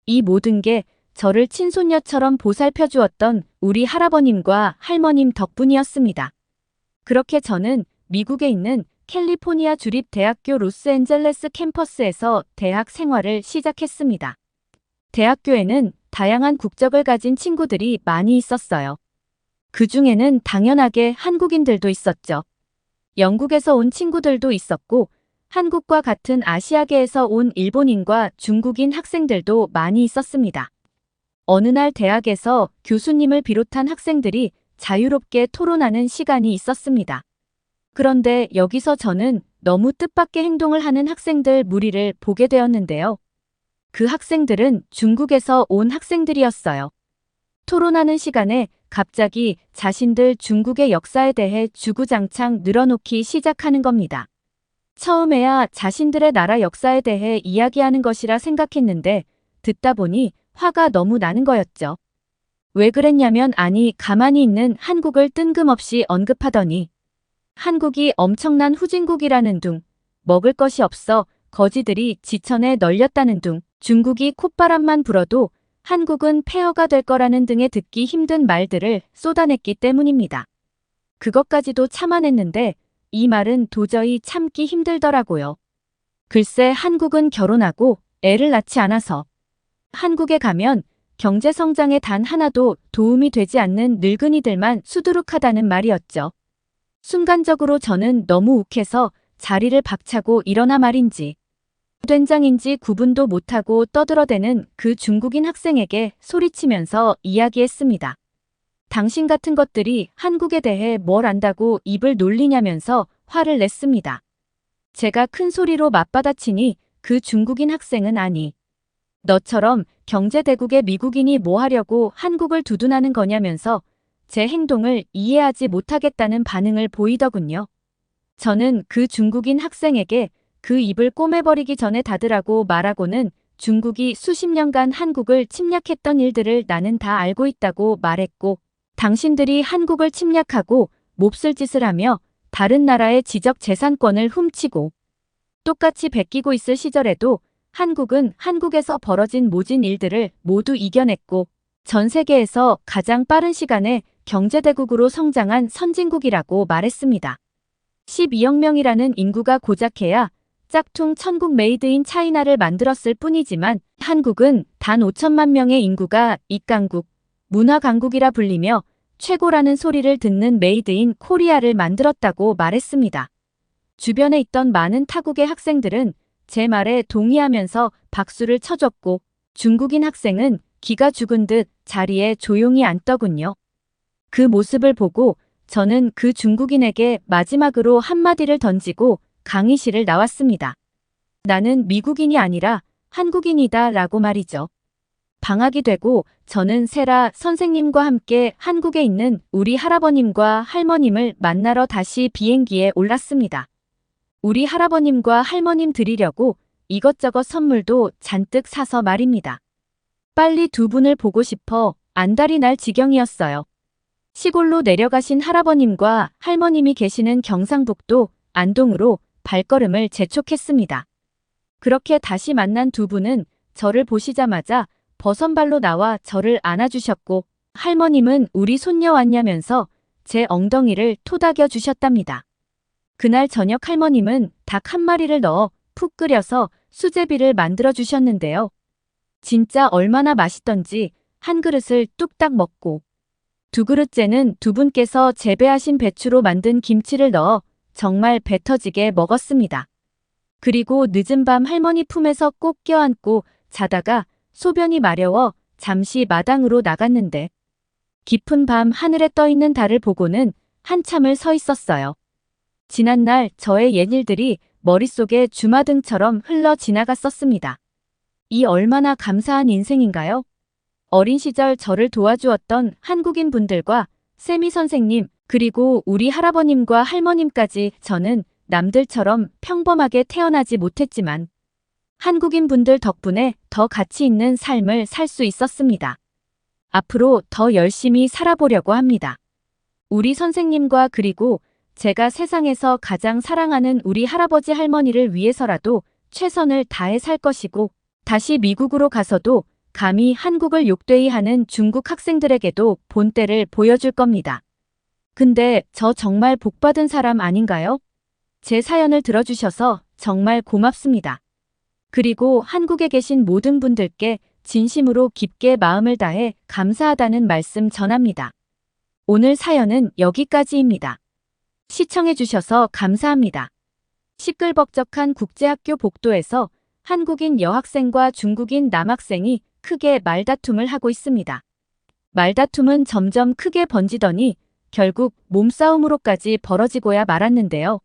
이 모든 게 저를 친손녀처럼 보살펴 주었던 우리 할아버님과 할머님 덕분이었습니다. 그렇게 저는 미국에 있는 캘리포니아 주립대학교 로스앤젤레스 캠퍼스에서 대학 생활을 시작했습니다. 대학교에는 다양한 국적을 가진 친구들이 많이 있었어요. 그 중에는 당연하게 한국인들도 있었죠. 영국에서 온 친구들도 있었고 한국과 같은 아시아계에서 온 일본인과 중국인 학생들도 많이 있었습니다. 어느 날 대학에서 교수님을 비롯한 학생들이 자유롭게 토론하는 시간이 있었습니다. 그런데 여기서 저는 너무 뜻밖의 행동을 하는 학생들 무리를 보게 되었는데요. 그 학생들은 중국에서 온 학생들이었어요. 토론하는 시간에 갑자기 자신들 중국의 역사에 대해 주구장창 늘어놓기 시작하는 겁니다. 처음에야 자신들의 나라 역사에 대해 이야기하는 것이라 생각했는데 듣다 보니 화가 너무 나는 거였죠. 왜 그랬냐면 가만히 있는 한국을 뜬금없이 언급하더니 한국이 엄청난 후진국이라는 둥, 먹을 것이 없어 거지들이 지천에 널렸다는 둥, 중국이 콧바람만 불어도 한국은 폐허가 될 거라는 등의 듣기 힘든 말들을 쏟아냈기 때문입니다. 그것까지도 참아냈는데 이 말은 도저히 참기 힘들더라고요. 글쎄 한국은 결혼하고 애를 낳지 않아서 한국에 가면 경제 성장에 단 하나도 도움이 되지 않는 늙은이들만 수두룩하다는 말이었죠. 순간적으로 저는 너무 욱해서 자리를 박차고 일어나 말인지 된장인지 구분도 못하고 떠들어대는 그 중국인 학생에게 소리치면서 이야기했습니다. 당신 같은 것들이 한국에 대해 뭘 안다고 입을 놀리냐면서 화를 냈습니다. 제가 큰 소리로 맞받아치니 그 중국인 학생은 너처럼 경제대국의 미국인이 뭐 하려고 한국을 두둔하는 거냐면서 제 행동을 이해하지 못하겠다는 반응을 보이더군요. 저는 그 중국인 학생에게 그 입을 꼬매버리기 전에 닫으라고 말하고는 중국이 수십 년간 한국을 침략했던 일들을 나는 다 알고 있다고 말했고 당신들이 한국을 침략하고 몹쓸 짓을 하며 다른 나라의 지적 재산권을 훔치고 똑같이 베끼고 있을 시절에도 한국은 한국에서 벌어진 모진 일들을 모두 이겨냈고 전 세계에서 가장 빠른 시간에 경제대국으로 성장한 선진국이라고 말했습니다. 12억 명이라는 인구가 고작 해야 짝퉁 천국 메이드 인 차이나를 만들었을 뿐이지만 한국은 단 5천만 명의 인구가 입강국, 문화강국이라 불리며 최고라는 소리를 듣는 메이드 인 코리아를 만들었다고 말했습니다. 주변에 있던 많은 타국의 학생들은 제 말에 동의하면서 박수를 쳐줬고 중국인 학생은 기가 죽은 듯 자리에 조용히 앉더군요. 그 모습을 보고 저는 그 중국인에게 마지막으로 한마디를 던지고 강의실을 나왔습니다. 나는 미국인이 아니라 한국인이다 라고 말이죠. 방학이 되고 저는 세라 선생님과 함께 한국에 있는 우리 할아버님과 할머님을 만나러 다시 비행기에 올랐습니다. 우리 할아버님과 할머님 드리려고 이것저것 선물도 잔뜩 사서 말입니다. 빨리 두 분을 보고 싶어 안달이 날 지경이었어요. 시골로 내려가신 할아버님과 할머님이 계시는 경상북도 안동으로 발걸음을 재촉했습니다. 그렇게 다시 만난 두 분은 저를 보시자마자 버선발로 나와 저를 안아주셨고 할머님은 우리 손녀 왔냐면서 제 엉덩이를 토닥여 주셨답니다. 그날 저녁 할머님은 닭 한 마리를 넣어 푹 끓여서 수제비를 만들어 주셨는데요. 진짜 얼마나 맛있던지 한 그릇을 뚝딱 먹고 두 그릇째는 두 분께서 재배하신 배추로 만든 김치를 넣어 정말 배 터지게 먹었습니다. 그리고 늦은 밤 할머니 품에서 꼭 껴안고 자다가 소변이 마려워 잠시 마당으로 나갔는데 깊은 밤 하늘에 떠있는 달을 보고는 한참을 서 있었어요. 지난날 저의 옛일들이 머릿속에 주마등처럼 흘러 지나갔었습니다. 이 얼마나 감사한 인생인가요? 어린 시절 저를 도와주었던 한국인 분들과 세미 선생님 그리고 우리 할아버님과 할머님까지 저는 남들처럼 평범하게 태어나지 못했지만 한국인 분들 덕분에 더 가치 있는 삶을 살 수 있었습니다. 앞으로 더 열심히 살아보려고 합니다. 우리 선생님과 그리고 제가 세상에서 가장 사랑하는 우리 할아버지 할머니를 위해서라도 최선을 다해 살 것이고 다시 미국으로 가서도 감히 한국을 욕되이 하는 중국 학생들에게도 본때를 보여줄 겁니다. 근데 저 정말 복받은 사람 아닌가요? 제 사연을 들어주셔서 정말 고맙습니다. 그리고 한국에 계신 모든 분들께 진심으로 깊게 마음을 다해 감사하다는 말씀 전합니다. 오늘 사연은 여기까지입니다. 시청해주셔서 감사합니다. 시끌벅적한 국제학교 복도에서 한국인 여학생과 중국인 남학생이 크게 말다툼을 하고 있습니다. 말다툼은 점점 크게 번지더니 결국 몸싸움으로까지 벌어지고야 말았는데요.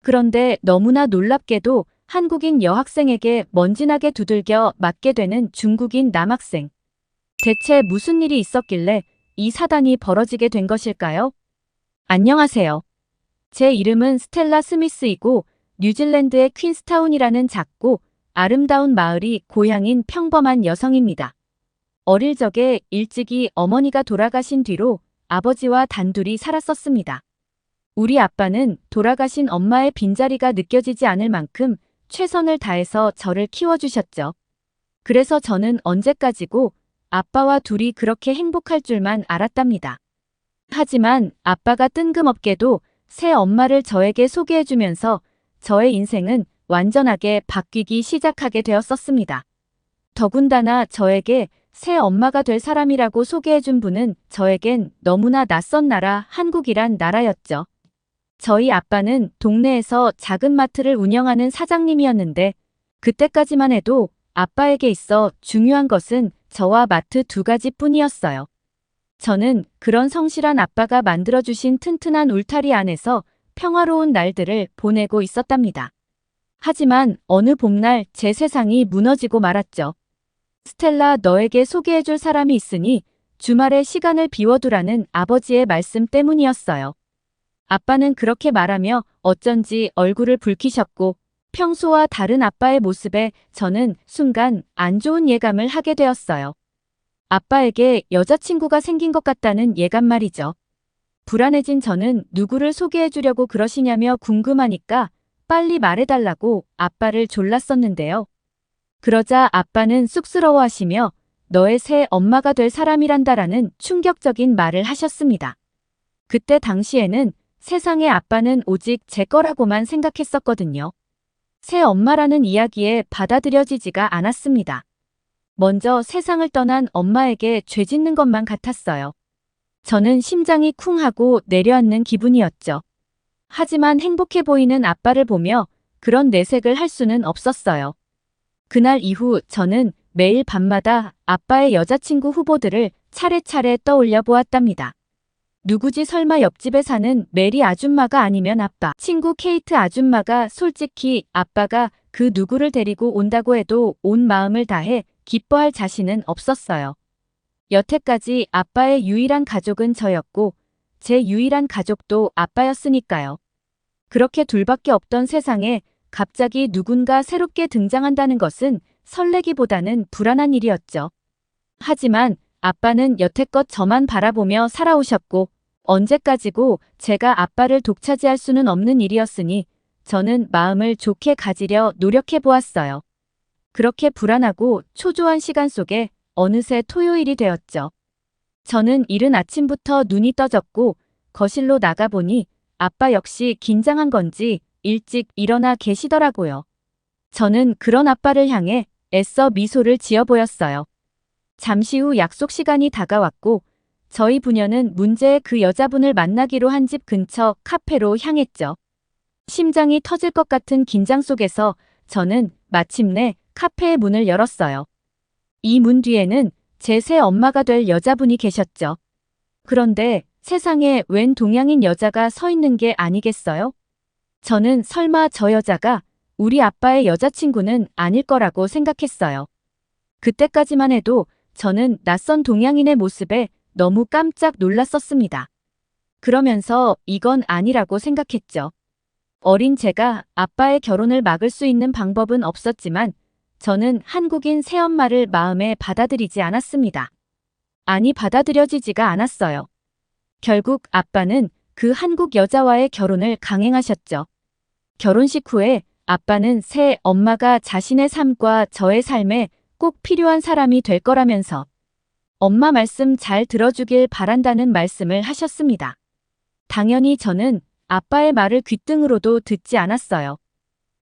그런데 너무나 놀랍게도 한국인 여학생에게 먼지나게 두들겨 맞게 되는 중국인 남학생. 대체 무슨 일이 있었길래 이 사단이 벌어지게 된 것일까요? 안녕하세요. 제 이름은 스텔라 스미스이고 뉴질랜드의 퀸스타운이라는 작고 아름다운 마을이 고향인 평범한 여성입니다. 어릴 적에 일찍이 어머니가 돌아가신 뒤로 아버지와 단둘이 살았었습니다. 우리 아빠는 돌아가신 엄마의 빈자리가 느껴지지 않을 만큼 최선을 다해서 저를 키워주셨죠. 그래서 저는 언제까지고 아빠와 둘이 그렇게 행복할 줄만 알았답니다. 하지만 아빠가 뜬금없게도 새 엄마를 저에게 소개해주면서 저의 인생은 완전하게 바뀌기 시작하게 되었었습니다. 더군다나 저에게 새 엄마가 될 사람이라고 소개해준 분은 저에겐 너무나 낯선 나라 한국이란 나라였죠. 저희 아빠는 동네에서 작은 마트를 운영하는 사장님이었는데 그때까지만 해도 아빠에게 있어 중요한 것은 저와 마트 두 가지뿐이었어요. 저는 그런 성실한 아빠가 만들어주신 튼튼한 울타리 안에서 평화로운 날들을 보내고 있었답니다. 하지만 어느 봄날 제 세상이 무너지고 말았죠. 스텔라, 너에게 소개해줄 사람이 있으니 주말에 시간을 비워두라는 아버지의 말씀 때문이었어요. 아빠는 그렇게 말하며 어쩐지 얼굴을 붉히셨고 평소와 다른 아빠의 모습에 저는 순간 안 좋은 예감을 하게 되었어요. 아빠에게 여자친구가 생긴 것 같다는 예감 말이죠. 불안해진 저는 누구를 소개해주려고 그러시냐며 궁금하니까 빨리 말해달라고 아빠를 졸랐었는데요. 그러자 아빠는 쑥스러워하시며 너의 새 엄마가 될 사람이란다라는 충격적인 말을 하셨습니다. 그때 당시에는 세상에 아빠는 오직 제 거라고만 생각했었거든요. 새 엄마라는 이야기에 받아들여지지가 않았습니다. 먼저 세상을 떠난 엄마에게 죄 짓는 것만 같았어요. 저는 심장이 쿵 하고 내려앉는 기분이었죠. 하지만 행복해 보이는 아빠를 보며 그런 내색을 할 수는 없었어요. 그날 이후 저는 매일 밤마다 아빠의 여자친구 후보들을 차례차례 떠올려 보았답니다. 누구지 설마 옆집에 사는 메리 아줌마가 아니면 아빠, 친구 케이트 아줌마가 솔직히 아빠가 그 누구를 데리고 온다고 해도 온 마음을 다해 기뻐할 자신은 없었어요. 여태까지 아빠의 유일한 가족은 저였고 제 유일한 가족도 아빠였으니까요. 그렇게 둘밖에 없던 세상에 갑자기 누군가 새롭게 등장한다는 것은 설레기보다는 불안한 일이었죠. 하지만 아빠는 여태껏 저만 바라보며 살아오셨고 언제까지고 제가 아빠를 독차지할 수는 없는 일이었으니 저는 마음을 좋게 가지려 노력해 보았어요. 그렇게 불안하고 초조한 시간 속에 어느새 토요일이 되었죠. 저는 이른 아침부터 눈이 떠졌고 거실로 나가보니 아빠 역시 긴장한 건지 일찍 일어나 계시더라고요. 저는 그런 아빠를 향해 애써 미소를 지어 보였어요. 잠시 후 약속 시간이 다가왔고 저희 부녀는 문제의 그 여자분을 만나기로 한 집 근처 카페로 향했죠. 심장이 터질 것 같은 긴장 속에서 저는 마침내 카페의 문을 열었어요. 이 문 뒤에는 제 새 엄마가 될 여자분이 계셨죠. 그런데 세상에 웬 동양인 여자가 서 있는 게 아니겠어요? 저는 설마 저 여자가 우리 아빠의 여자친구는 아닐 거라고 생각했어요. 그때까지만 해도 저는 낯선 동양인의 모습에 너무 깜짝 놀랐었습니다. 그러면서 이건 아니라고 생각했죠. 어린 제가 아빠의 결혼을 막을 수 있는 방법은 없었지만 저는 한국인 새엄마를 마음에 받아들이지 않았습니다. 아니, 받아들여지지가 않았어요. 결국 아빠는 그 한국 여자와의 결혼을 강행하셨죠. 결혼식 후에 아빠는 새 엄마가 자신의 삶과 저의 삶에 꼭 필요한 사람이 될 거라면서 엄마 말씀 잘 들어주길 바란다는 말씀을 하셨습니다. 당연히 저는 아빠의 말을 귓등으로도 듣지 않았어요.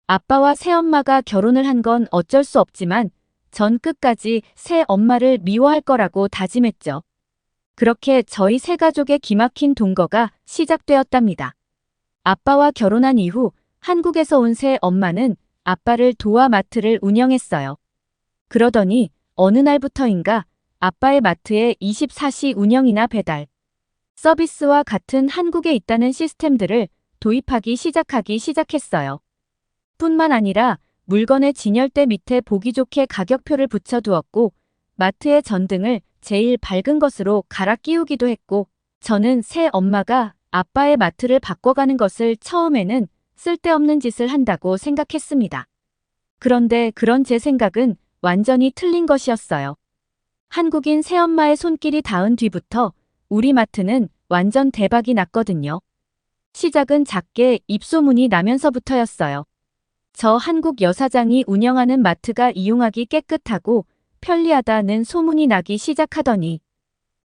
아빠와 새엄마가 결혼을 한 건 어쩔 수 없지만 전 끝까지 새엄마를 미워할 거라고 다짐했죠. 그렇게 저희 세 가족의 기막힌 동거가 시작되었답니다. 아빠와 결혼한 이후 한국에서 온 새엄마는 아빠를 도와 마트를 운영했어요. 그러더니 어느 날부터인가 아빠의 마트에 24시 운영이나 배달 서비스와 같은 한국에 있다는 시스템들을 도입하기 시작했어요. 뿐만 아니라 물건의 진열대 밑에 보기 좋게 가격표를 붙여두었고 마트의 전등을 제일 밝은 것으로 갈아 끼우기도 했고 저는 새 엄마가 아빠의 마트를 바꿔가는 것을 처음에는 쓸데없는 짓을 한다고 생각했습니다. 그런데 그런 제 생각은 완전히 틀린 것이었어요. 한국인 새엄마의 손길이 닿은 뒤부터 우리 마트는 완전 대박이 났거든요. 시작은 작게 입소문이 나면서부터였어요. 저 한국 여사장이 운영하는 마트가 이용하기 깨끗하고 편리하다는 소문이 나기 시작하더니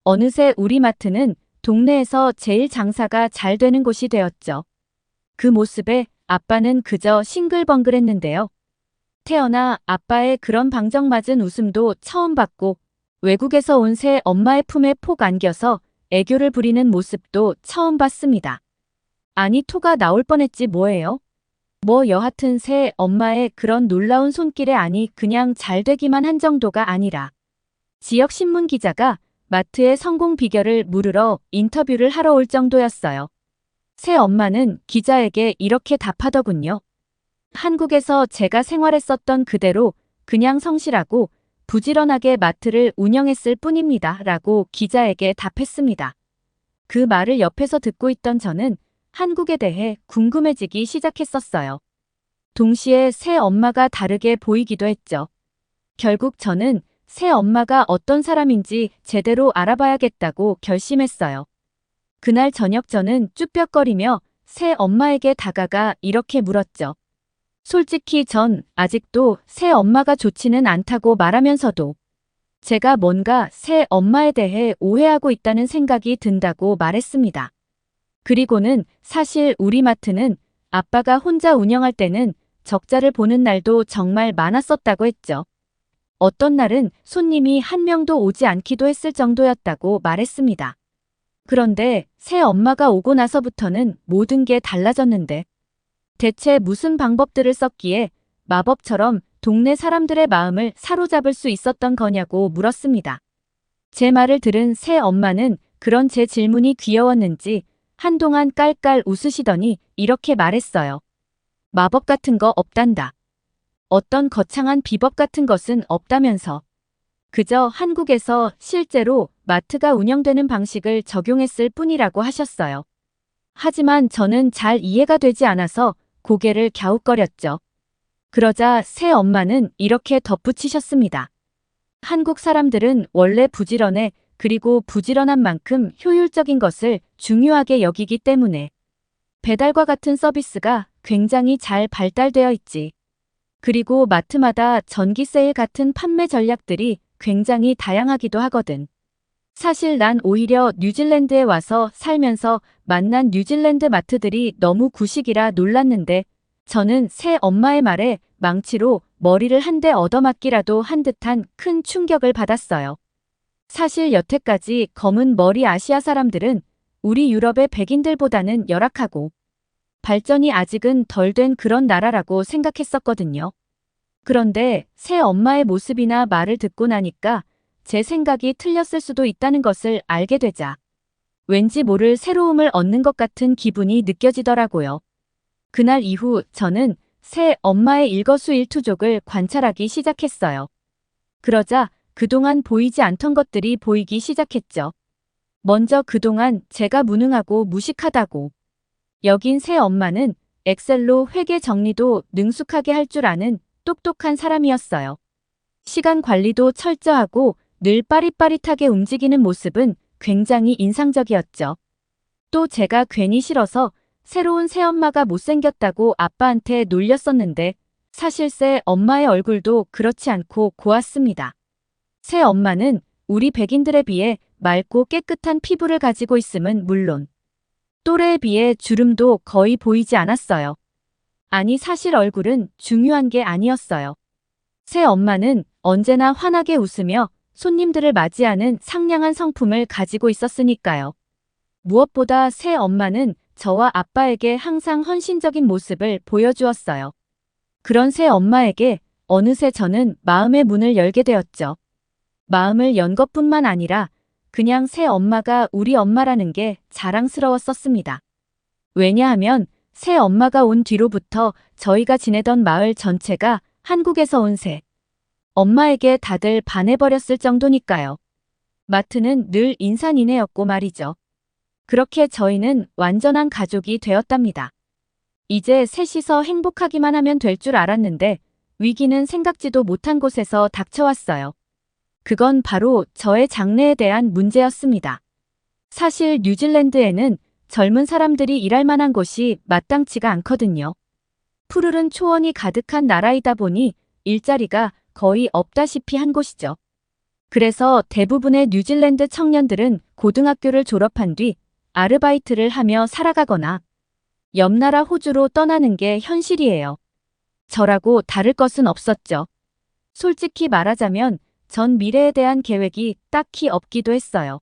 어느새 우리 마트는 동네에서 제일 장사가 잘 되는 곳이 되었죠. 그 모습에 아빠는 그저 싱글벙글했는데요. 태어나 아빠의 그런 방정맞은 웃음도 처음 봤고 외국에서 온 새 엄마의 품에 폭 안겨서 애교를 부리는 모습도 처음 봤습니다. 아니 토가 나올 뻔했지 뭐예요? 뭐 여하튼 새 엄마의 그런 놀라운 손길에 아니 그냥 잘 되기만 한 정도가 아니라 지역 신문 기자가 마트의 성공 비결을 물으러 인터뷰를 하러 올 정도였어요. 새 엄마는 기자에게 이렇게 답하더군요. 한국에서 제가 생활했었던 그대로 그냥 성실하고 부지런하게 마트를 운영했을 뿐입니다. 라고 기자에게 답했습니다. 그 말을 옆에서 듣고 있던 저는 한국에 대해 궁금해지기 시작했었어요. 동시에 새 엄마가 다르게 보이기도 했죠. 결국 저는 새 엄마가 어떤 사람인지 제대로 알아봐야겠다고 결심했어요. 그날 저녁 저는 쭈뼛거리며 새 엄마에게 다가가 이렇게 물었죠. 솔직히 전 아직도 새 엄마가 좋지는 않다고 말하면서도 제가 뭔가 새 엄마에 대해 오해하고 있다는 생각이 든다고 말했습니다. 그리고는 사실 우리 마트는 아빠가 혼자 운영할 때는 적자를 보는 날도 정말 많았었다고 했죠. 어떤 날은 손님이 한 명도 오지 않기도 했을 정도였다고 말했습니다. 그런데 새 엄마가 오고 나서부터는 모든 게 달라졌는데 대체 무슨 방법들을 썼기에 마법처럼 동네 사람들의 마음을 사로잡을 수 있었던 거냐고 물었습니다. 제 말을 들은 새 엄마는 그런 제 질문이 귀여웠는지 한동안 깔깔 웃으시더니 이렇게 말했어요. 마법 같은 거 없단다. 어떤 거창한 비법 같은 것은 없다면서. 그저 한국에서 실제로 마트가 운영되는 방식을 적용했을 뿐이라고 하셨어요. 하지만 저는 잘 이해가 되지 않아서 고개를 갸웃거렸죠. 그러자 새 엄마는 이렇게 덧붙이셨습니다. 한국 사람들은 원래 부지런해 그리고 부지런한 만큼 효율적인 것을 중요하게 여기기 때문에 배달과 같은 서비스가 굉장히 잘 발달되어 있지. 그리고 마트마다 전기 세일 같은 판매 전략들이 굉장히 다양하기도 하거든. 사실 난 오히려 뉴질랜드에 와서 살면서 만난 뉴질랜드 마트들이 너무 구식이라 놀랐는데 저는 새 엄마의 말에 망치로 머리를 한 대 얻어맞기라도 한 듯한 큰 충격을 받았어요. 사실 여태까지 검은 머리 아시아 사람들은 우리 유럽의 백인들보다는 열악하고 발전이 아직은 덜 된 그런 나라라고 생각했었거든요. 그런데 새 엄마의 모습이나 말을 듣고 나니까 제 생각이 틀렸을 수도 있다는 것을 알게 되자 왠지 모를 새로움을 얻는 것 같은 기분이 느껴지더라고요. 그날 이후 저는 새 엄마의 일거수일투족을 관찰하기 시작했어요. 그러자 그동안 보이지 않던 것들이 보이기 시작했죠. 먼저 그동안 제가 무능하고 무식하다고 여긴 새 엄마는 엑셀로 회계 정리도 능숙하게 할 줄 아는 똑똑한 사람이었어요. 시간 관리도 철저하고 늘 빠릿빠릿하게 움직이는 모습은 굉장히 인상적이었죠. 또 제가 괜히 싫어서 새로운 새엄마가 못생겼다고 아빠한테 놀렸었는데 사실 새 엄마의 얼굴도 그렇지 않고 고왔습니다. 새 엄마는 우리 백인들에 비해 맑고 깨끗한 피부를 가지고 있음은 물론 또래에 비해 주름도 거의 보이지 않았어요. 아니 사실 얼굴은 중요한 게 아니었어요. 새 엄마는 언제나 환하게 웃으며 손님들을 맞이하는 상냥한 성품을 가지고 있었으니까요. 무엇보다 새 엄마는 저와 아빠에게 항상 헌신적인 모습을 보여주었어요. 그런 새 엄마에게 어느새 저는 마음의 문을 열게 되었죠. 마음을 연 것뿐만 아니라 그냥 새 엄마가 우리 엄마라는 게 자랑스러웠었습니다. 왜냐하면 새 엄마가 온 뒤로부터 저희가 지내던 마을 전체가 한국에서 온 새 엄마에게 다들 반해버렸을 정도니까요. 마트는 늘 인산인해였고 말이죠. 그렇게 저희는 완전한 가족이 되었답니다. 이제 셋이서 행복하기만 하면 될 줄 알았는데 위기는 생각지도 못한 곳에서 닥쳐왔어요. 그건 바로 저의 장래에 대한 문제였습니다. 사실 뉴질랜드에는 젊은 사람들이 일할 만한 곳이 마땅치가 않거든요. 푸르른 초원이 가득한 나라이다 보니 일자리가 거의 없다시피 한 곳이죠. 그래서 대부분의 뉴질랜드 청년들은 고등학교를 졸업한 뒤 아르바이트를 하며 살아가거나 옆 나라 호주로 떠나는 게 현실이에요. 저라고 다를 것은 없었죠. 솔직히 말하자면 전 미래에 대한 계획이 딱히 없기도 했어요.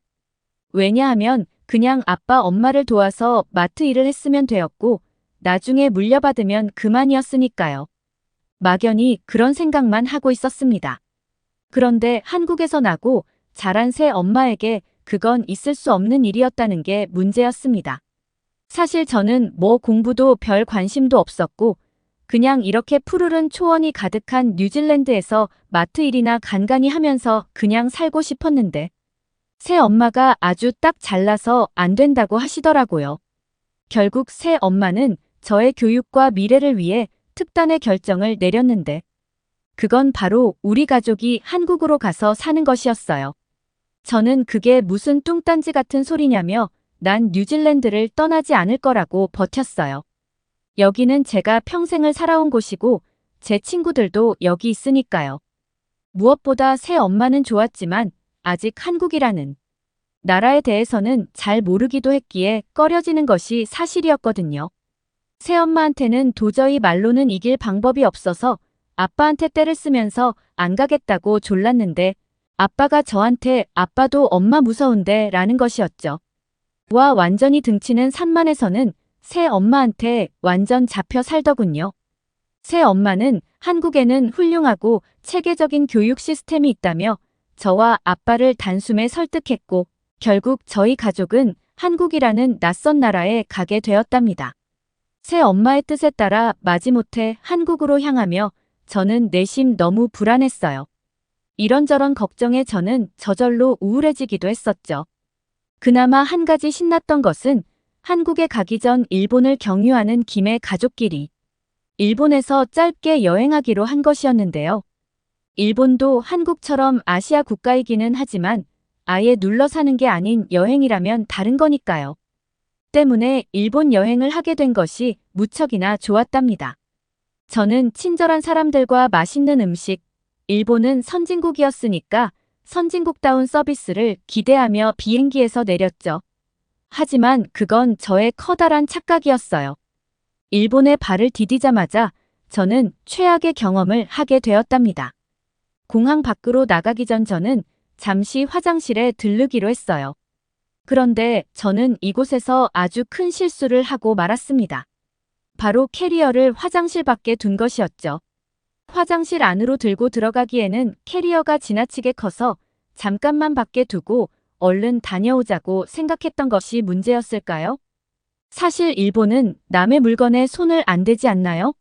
왜냐하면 그냥 아빠 엄마를 도와서 마트 일을 했으면 되었고 나중에 물려받으면 그만이었으니까요. 막연히 그런 생각만 하고 있었습니다. 그런데 한국에서 나고 자란 새 엄마에게 그건 있을 수 없는 일이었다는 게 문제였습니다. 사실 저는 뭐 공부도 별 관심도 없었고 그냥 이렇게 푸르른 초원이 가득한 뉴질랜드에서 마트 일이나 간간히 하면서 그냥 살고 싶었는데 새 엄마가 아주 딱 잘라서 안 된다고 하시더라고요. 결국 새 엄마는 저의 교육과 미래를 위해 특단의 결정을 내렸는데 그건 바로 우리 가족이 한국으로 가서 사는 것이었어요. 저는 그게 무슨 뚱딴지 같은 소리냐며 난 뉴질랜드를 떠나지 않을 거라고 버텼어요. 여기는 제가 평생을 살아온 곳이고 제 친구들도 여기 있으니까요. 무엇보다 새 엄마는 좋았지만 아직 한국이라는 나라에 대해서는 잘 모르기도 했기에 꺼려지는 것이 사실이었거든요. 새엄마한테는 도저히 말로는 이길 방법이 없어서 아빠한테 떼를 쓰면서 안 가겠다고 졸랐는데 아빠가 저한테 아빠도 엄마 무서운데 라는 것이었죠. 와 완전히 등치는 산만해서는 새 엄마한테 완전 잡혀 살더군요. 새 엄마는 한국에는 훌륭하고 체계적인 교육 시스템이 있다며 저와 아빠를 단숨에 설득했고 결국 저희 가족은 한국이라는 낯선 나라에 가게 되었답니다. 새 엄마의 뜻에 따라 마지못해 한국으로 향하며 저는 내심 너무 불안했어요. 이런저런 걱정에 저는 저절로 우울해지기도 했었죠. 그나마 한 가지 신났던 것은 한국에 가기 전 일본을 경유하는 김에 가족끼리 일본에서 짧게 여행하기로 한 것이었는데요. 일본도 한국처럼 아시아 국가이기는 하지만 아예 눌러 사는 게 아닌 여행이라면 다른 거니까요. 때문에 일본 여행을 하게 된 것이 무척이나 좋았답니다. 저는 친절한 사람들과 맛있는 음식, 일본은 선진국이었으니까 선진국다운 서비스를 기대하며 비행기에서 내렸죠. 하지만 그건 저의 커다란 착각이었어요. 일본에 발을 디디자마자 저는 최악의 경험을 하게 되었답니다. 공항 밖으로 나가기 전 저는 잠시 화장실에 들르기로 했어요. 그런데 저는 이곳에서 아주 큰 실수를 하고 말았습니다. 바로 캐리어를 화장실 밖에 둔 것이었죠. 화장실 안으로 들고 들어가기에는 캐리어가 지나치게 커서 잠깐만 밖에 두고 얼른 다녀오자고 생각했던 것이 문제였을까요? 사실 일본은 남의 물건에 손을 안 대지 않나요?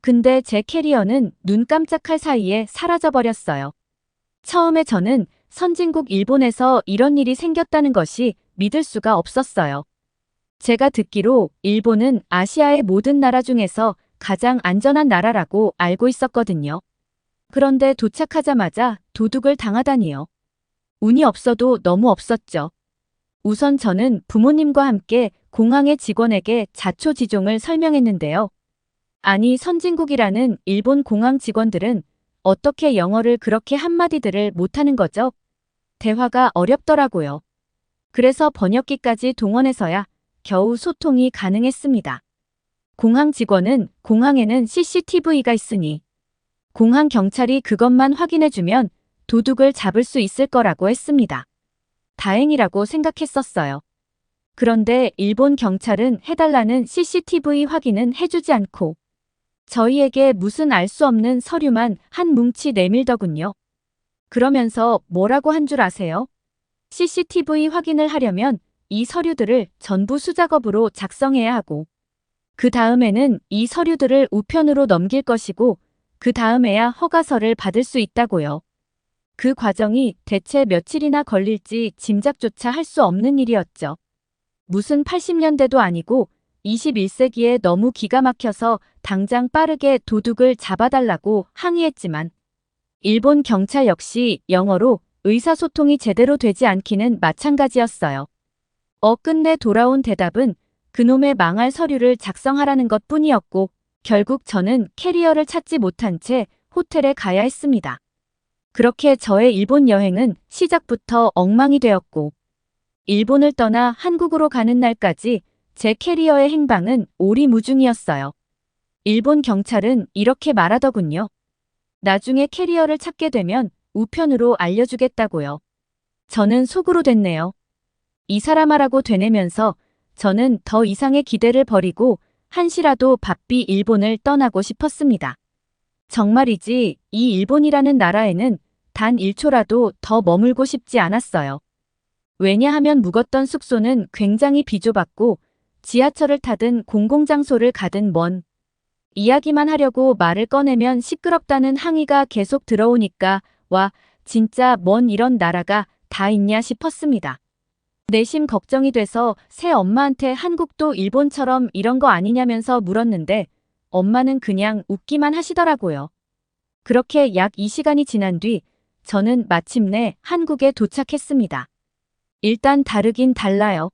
근데 제 캐리어는 눈 깜짝할 사이에 사라져버렸어요. 처음에 저는 선진국 일본에서 이런 일이 생겼다는 것이 믿을 수가 없었어요. 제가 듣기로 일본은 아시아의 모든 나라 중에서 가장 안전한 나라라고 알고 있었거든요. 그런데 도착하자마자 도둑을 당하다니요. 운이 없어도 너무 없었죠. 우선 저는 부모님과 함께 공항의 직원에게 자초지종을 설명했는데요. 아니 선진국이라는 일본 공항 직원들은 어떻게 영어를 그렇게 한마디들을 못하는 거죠? 대화가 어렵더라고요. 그래서 번역기까지 동원해서야 겨우 소통이 가능했습니다. 공항 직원은 공항에는 CCTV가 있으니 공항 경찰이 그것만 확인해주면 도둑을 잡을 수 있을 거라고 했습니다. 다행이라고 생각했었어요. 그런데 일본 경찰은 해달라는 CCTV 확인은 해주지 않고 저희에게 무슨 알 수 없는 서류만 한 뭉치 내밀더군요. 그러면서 뭐라고 한 줄 아세요? CCTV 확인을 하려면 이 서류들을 전부 수작업으로 작성해야 하고, 그 다음에는 이 서류들을 우편으로 넘길 것이고, 그 다음에야 허가서를 받을 수 있다고요. 그 과정이 대체 며칠이나 걸릴지 짐작조차 할 수 없는 일이었죠. 무슨 80년대도 아니고 21세기에 너무 기가 막혀서 당장 빠르게 도둑을 잡아달라고 항의했지만, 일본 경찰 역시 영어로 의사소통이 제대로 되지 않기는 마찬가지였어요. 끝내 돌아온 대답은 그놈의 망할 서류를 작성하라는 것 뿐이었고, 결국 저는 캐리어를 찾지 못한 채 호텔에 가야 했습니다. 그렇게 저의 일본 여행은 시작부터 엉망이 되었고, 일본을 떠나 한국으로 가는 날까지 제 캐리어의 행방은 오리무중이었어요. 일본 경찰은 이렇게 말하더군요. 나중에 캐리어를 찾게 되면 우편으로 알려주겠다고요. 저는 속으로 됐네요. 이 사람아라고 되뇌면서 저는 더 이상의 기대를 버리고 한시라도 바삐 일본을 떠나고 싶었습니다. 정말이지 이 일본이라는 나라에는 단 1초라도 더 머물고 싶지 않았어요. 왜냐하면 묵었던 숙소는 굉장히 비좁았고 지하철을 타든 공공장소를 가든 먼 이야기만 하려고 말을 꺼내면 시끄럽다는 항의가 계속 들어오니까 와, 진짜 뭔 이런 나라가 다 있냐 싶었습니다. 내심 걱정이 돼서 새 엄마한테 한국도 일본처럼 이런 거 아니냐면서 물었는데 엄마는 그냥 웃기만 하시더라고요. 그렇게 약 2시간이 지난 뒤 저는 마침내 한국에 도착했습니다. 일단 다르긴 달라요.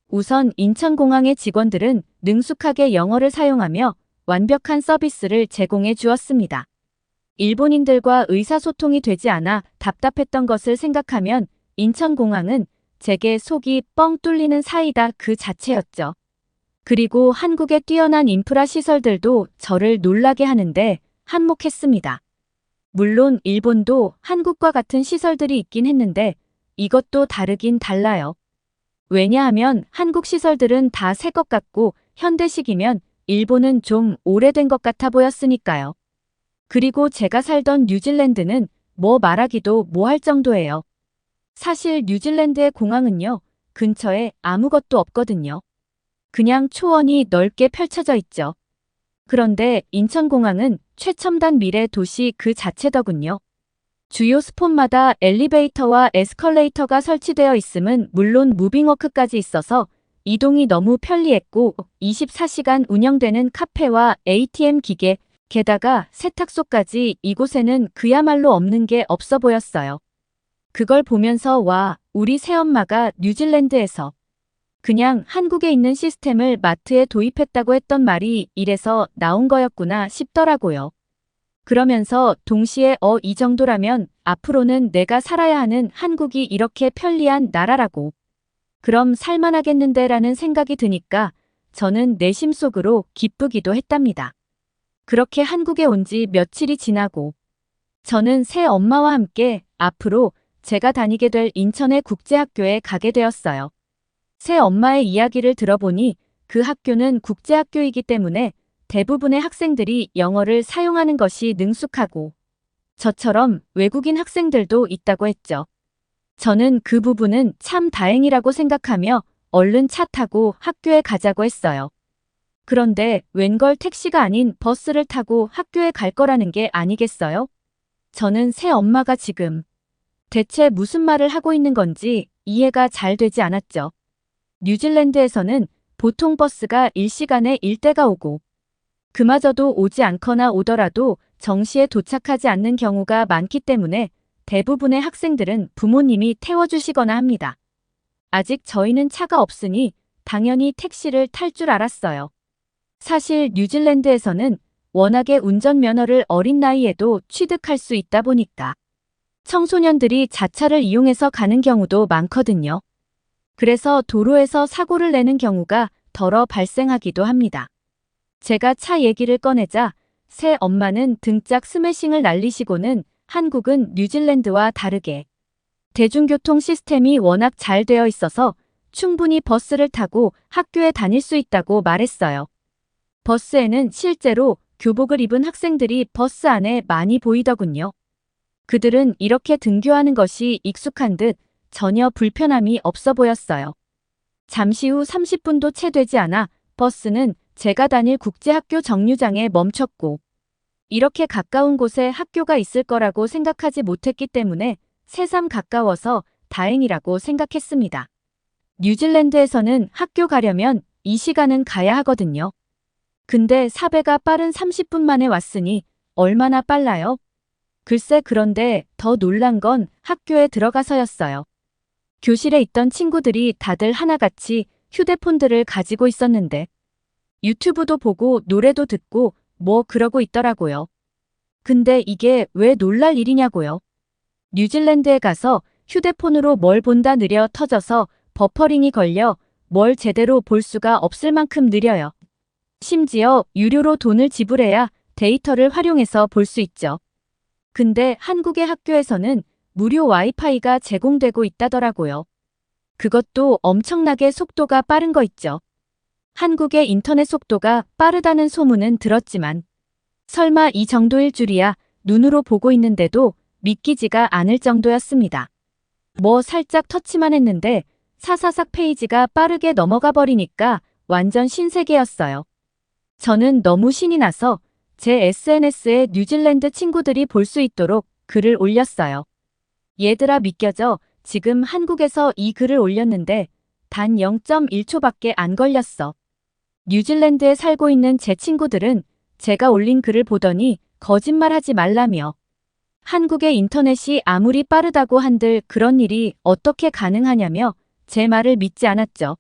우선 인천공항의 직원들은 능숙하게 영어를 사용하며 완벽한 서비스를 제공해 주었습니다. 일본인들과 의사소통이 되지 않아 답답했던 것을 생각하면 인천공항은 제게 속이 뻥 뚫리는 사이다 그 자체였죠. 그리고 한국의 뛰어난 인프라 시설들도 저를 놀라게 하는데 한몫했습니다. 물론 일본도 한국과 같은 시설들이 있긴 했는데 이것도 다르긴 달라요. 왜냐하면 한국 시설들은 다 새 것 같고 현대식이면 일본은 좀 오래된 것 같아 보였으니까요. 그리고 제가 살던 뉴질랜드는 뭐 말하기도 뭐할 정도예요. 사실 뉴질랜드의 공항은요, 근처에 아무것도 없거든요. 그냥 초원이 넓게 펼쳐져 있죠. 그런데 인천공항은 최첨단 미래 도시 그 자체더군요. 주요 스폿마다 엘리베이터와 에스컬레이터가 설치되어 있음은 물론 무빙워크까지 있어서 이동이 너무 편리했고 24시간 운영되는 카페와 ATM 기계, 게다가 세탁소까지 이곳에는 그야말로 없는 게 없어 보였어요. 그걸 보면서 와, 우리 새엄마가 뉴질랜드에서 그냥 한국에 있는 시스템을 마트에 도입했다고 했던 말이 이래서 나온 거였구나 싶더라고요. 그러면서 동시에 이 정도라면 앞으로는 내가 살아야 하는 한국이 이렇게 편리한 나라라고. 그럼 살만하겠는데 라는 생각이 드니까 저는 내심 속으로 기쁘기도 했답니다. 그렇게 한국에 온 지 며칠이 지나고 저는 새 엄마와 함께 앞으로 제가 다니게 될 인천의 국제학교에 가게 되었어요. 새 엄마의 이야기를 들어보니 그 학교는 국제학교이기 때문에 대부분의 학생들이 영어를 사용하는 것이 능숙하고 저처럼 외국인 학생들도 있다고 했죠. 저는 그 부분은 참 다행이라고 생각하며 얼른 차 타고 학교에 가자고 했어요. 그런데 웬걸 택시가 아닌 버스를 타고 학교에 갈 거라는 게 아니겠어요? 저는 새 엄마가 지금 대체 무슨 말을 하고 있는 건지 이해가 잘 되지 않았죠. 뉴질랜드에서는 보통 버스가 1시간에 1대가 오고 그마저도 오지 않거나 오더라도 정시에 도착하지 않는 경우가 많기 때문에 대부분의 학생들은 부모님이 태워주시거나 합니다. 아직 저희는 차가 없으니 당연히 택시를 탈 줄 알았어요. 사실 뉴질랜드에서는 워낙에 운전면허를 어린 나이에도 취득할 수 있다 보니까 청소년들이 자차를 이용해서 가는 경우도 많거든요. 그래서 도로에서 사고를 내는 경우가 덜어 발생하기도 합니다. 제가 차 얘기를 꺼내자 새 엄마는 등짝 스매싱을 날리시고는 한국은 뉴질랜드와 다르게 대중교통 시스템이 워낙 잘 되어 있어서 충분히 버스를 타고 학교에 다닐 수 있다고 말했어요. 버스에는 실제로 교복을 입은 학생들이 버스 안에 많이 보이더군요. 그들은 이렇게 등교하는 것이 익숙한 듯 전혀 불편함이 없어 보였어요. 잠시 후 30분도 채 되지 않아 버스는 제가 다닐 국제학교 정류장에 멈췄고, 이렇게 가까운 곳에 학교가 있을 거라고 생각하지 못했기 때문에 새삼 가까워서 다행이라고 생각했습니다. 뉴질랜드에서는 학교 가려면 이 시간은 가야 하거든요. 근데 사배가 빠른 30분 만에 왔으니 얼마나 빨라요? 글쎄, 그런데 더 놀란 건 학교에 들어가서였어요. 교실에 있던 친구들이 다들 하나같이 휴대폰들을 가지고 있었는데 유튜브도 보고 노래도 듣고 뭐 그러고 있더라고요. 근데 이게 왜 놀랄 일이냐고요. 뉴질랜드에 가서 휴대폰으로 뭘 본다 느려 터져서 버퍼링이 걸려 뭘 제대로 볼 수가 없을 만큼 느려요. 심지어 유료로 돈을 지불해야 데이터를 활용해서 볼 수 있죠. 근데 한국의 학교에서는 무료 와이파이가 제공되고 있다더라고요. 그것도 엄청나게 속도가 빠른 거 있죠. 한국의 인터넷 속도가 빠르다는 소문은 들었지만 설마 이 정도일 줄이야 눈으로 보고 있는데도 믿기지가 않을 정도였습니다. 뭐 살짝 터치만 했는데 사사삭 페이지가 빠르게 넘어가 버리니까 완전 신세계였어요. 저는 너무 신이 나서 제 SNS에 뉴질랜드 친구들이 볼 수 있도록 글을 올렸어요. 얘들아, 믿겨져. 지금 한국에서 이 글을 올렸는데 단 0.1초밖에 안 걸렸어. 뉴질랜드에 살고 있는 제 친구들은 제가 올린 글을 보더니 거짓말하지 말라며, 한국의 인터넷이 아무리 빠르다고 한들 그런 일이 어떻게 가능하냐며 제 말을 믿지 않았죠.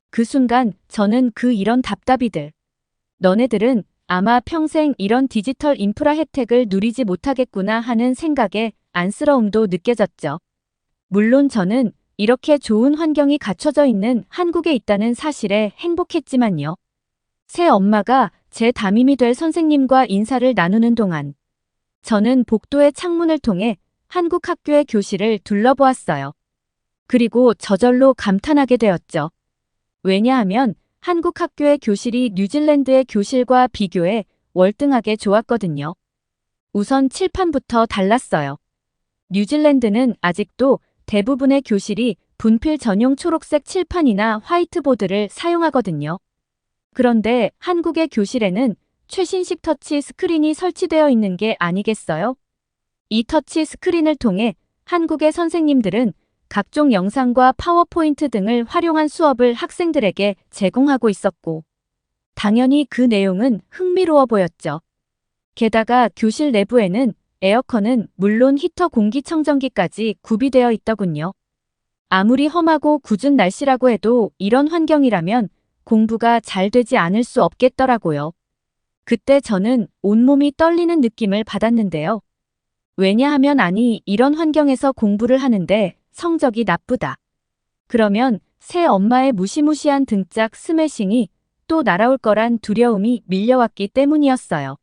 그 순간 저는 이런 답답이들, 너네들은 아마 평생 이런 디지털 인프라 혜택을 누리지 못하겠구나 하는 생각에 안쓰러움도 느껴졌죠. 물론 저는 이렇게 좋은 환경이 갖춰져 있는 한국에 있다는 사실에 행복했지만요. 새 엄마가 제 담임이 될 선생님과 인사를 나누는 동안 저는 복도의 창문을 통해 한국 학교의 교실을 둘러보았어요. 그리고 저절로 감탄하게 되었죠. 왜냐하면 한국 학교의 교실이 뉴질랜드의 교실과 비교해 월등하게 좋았거든요. 우선 칠판부터 달랐어요. 뉴질랜드는 아직도 대부분의 교실이 분필 전용 초록색 칠판이나 화이트보드를 사용하거든요. 그런데 한국의 교실에는 최신식 터치 스크린이 설치되어 있는 게 아니겠어요? 이 터치 스크린을 통해 한국의 선생님들은 각종 영상과 파워포인트 등을 활용한 수업을 학생들에게 제공하고 있었고, 당연히 그 내용은 흥미로워 보였죠. 게다가 교실 내부에는 에어컨은 물론 히터 공기청정기까지 구비되어 있더군요. 아무리 험하고 궂은 날씨라고 해도 이런 환경이라면 공부가 잘 되지 않을 수 없겠더라고요. 그때 저는 온몸이 떨리는 느낌을 받았는데요. 왜냐하면 이런 환경에서 공부를 하는데 성적이 나쁘다. 그러면 새 엄마의 무시무시한 등짝 스매싱이 또 날아올 거란 두려움이 밀려왔기 때문이었어요.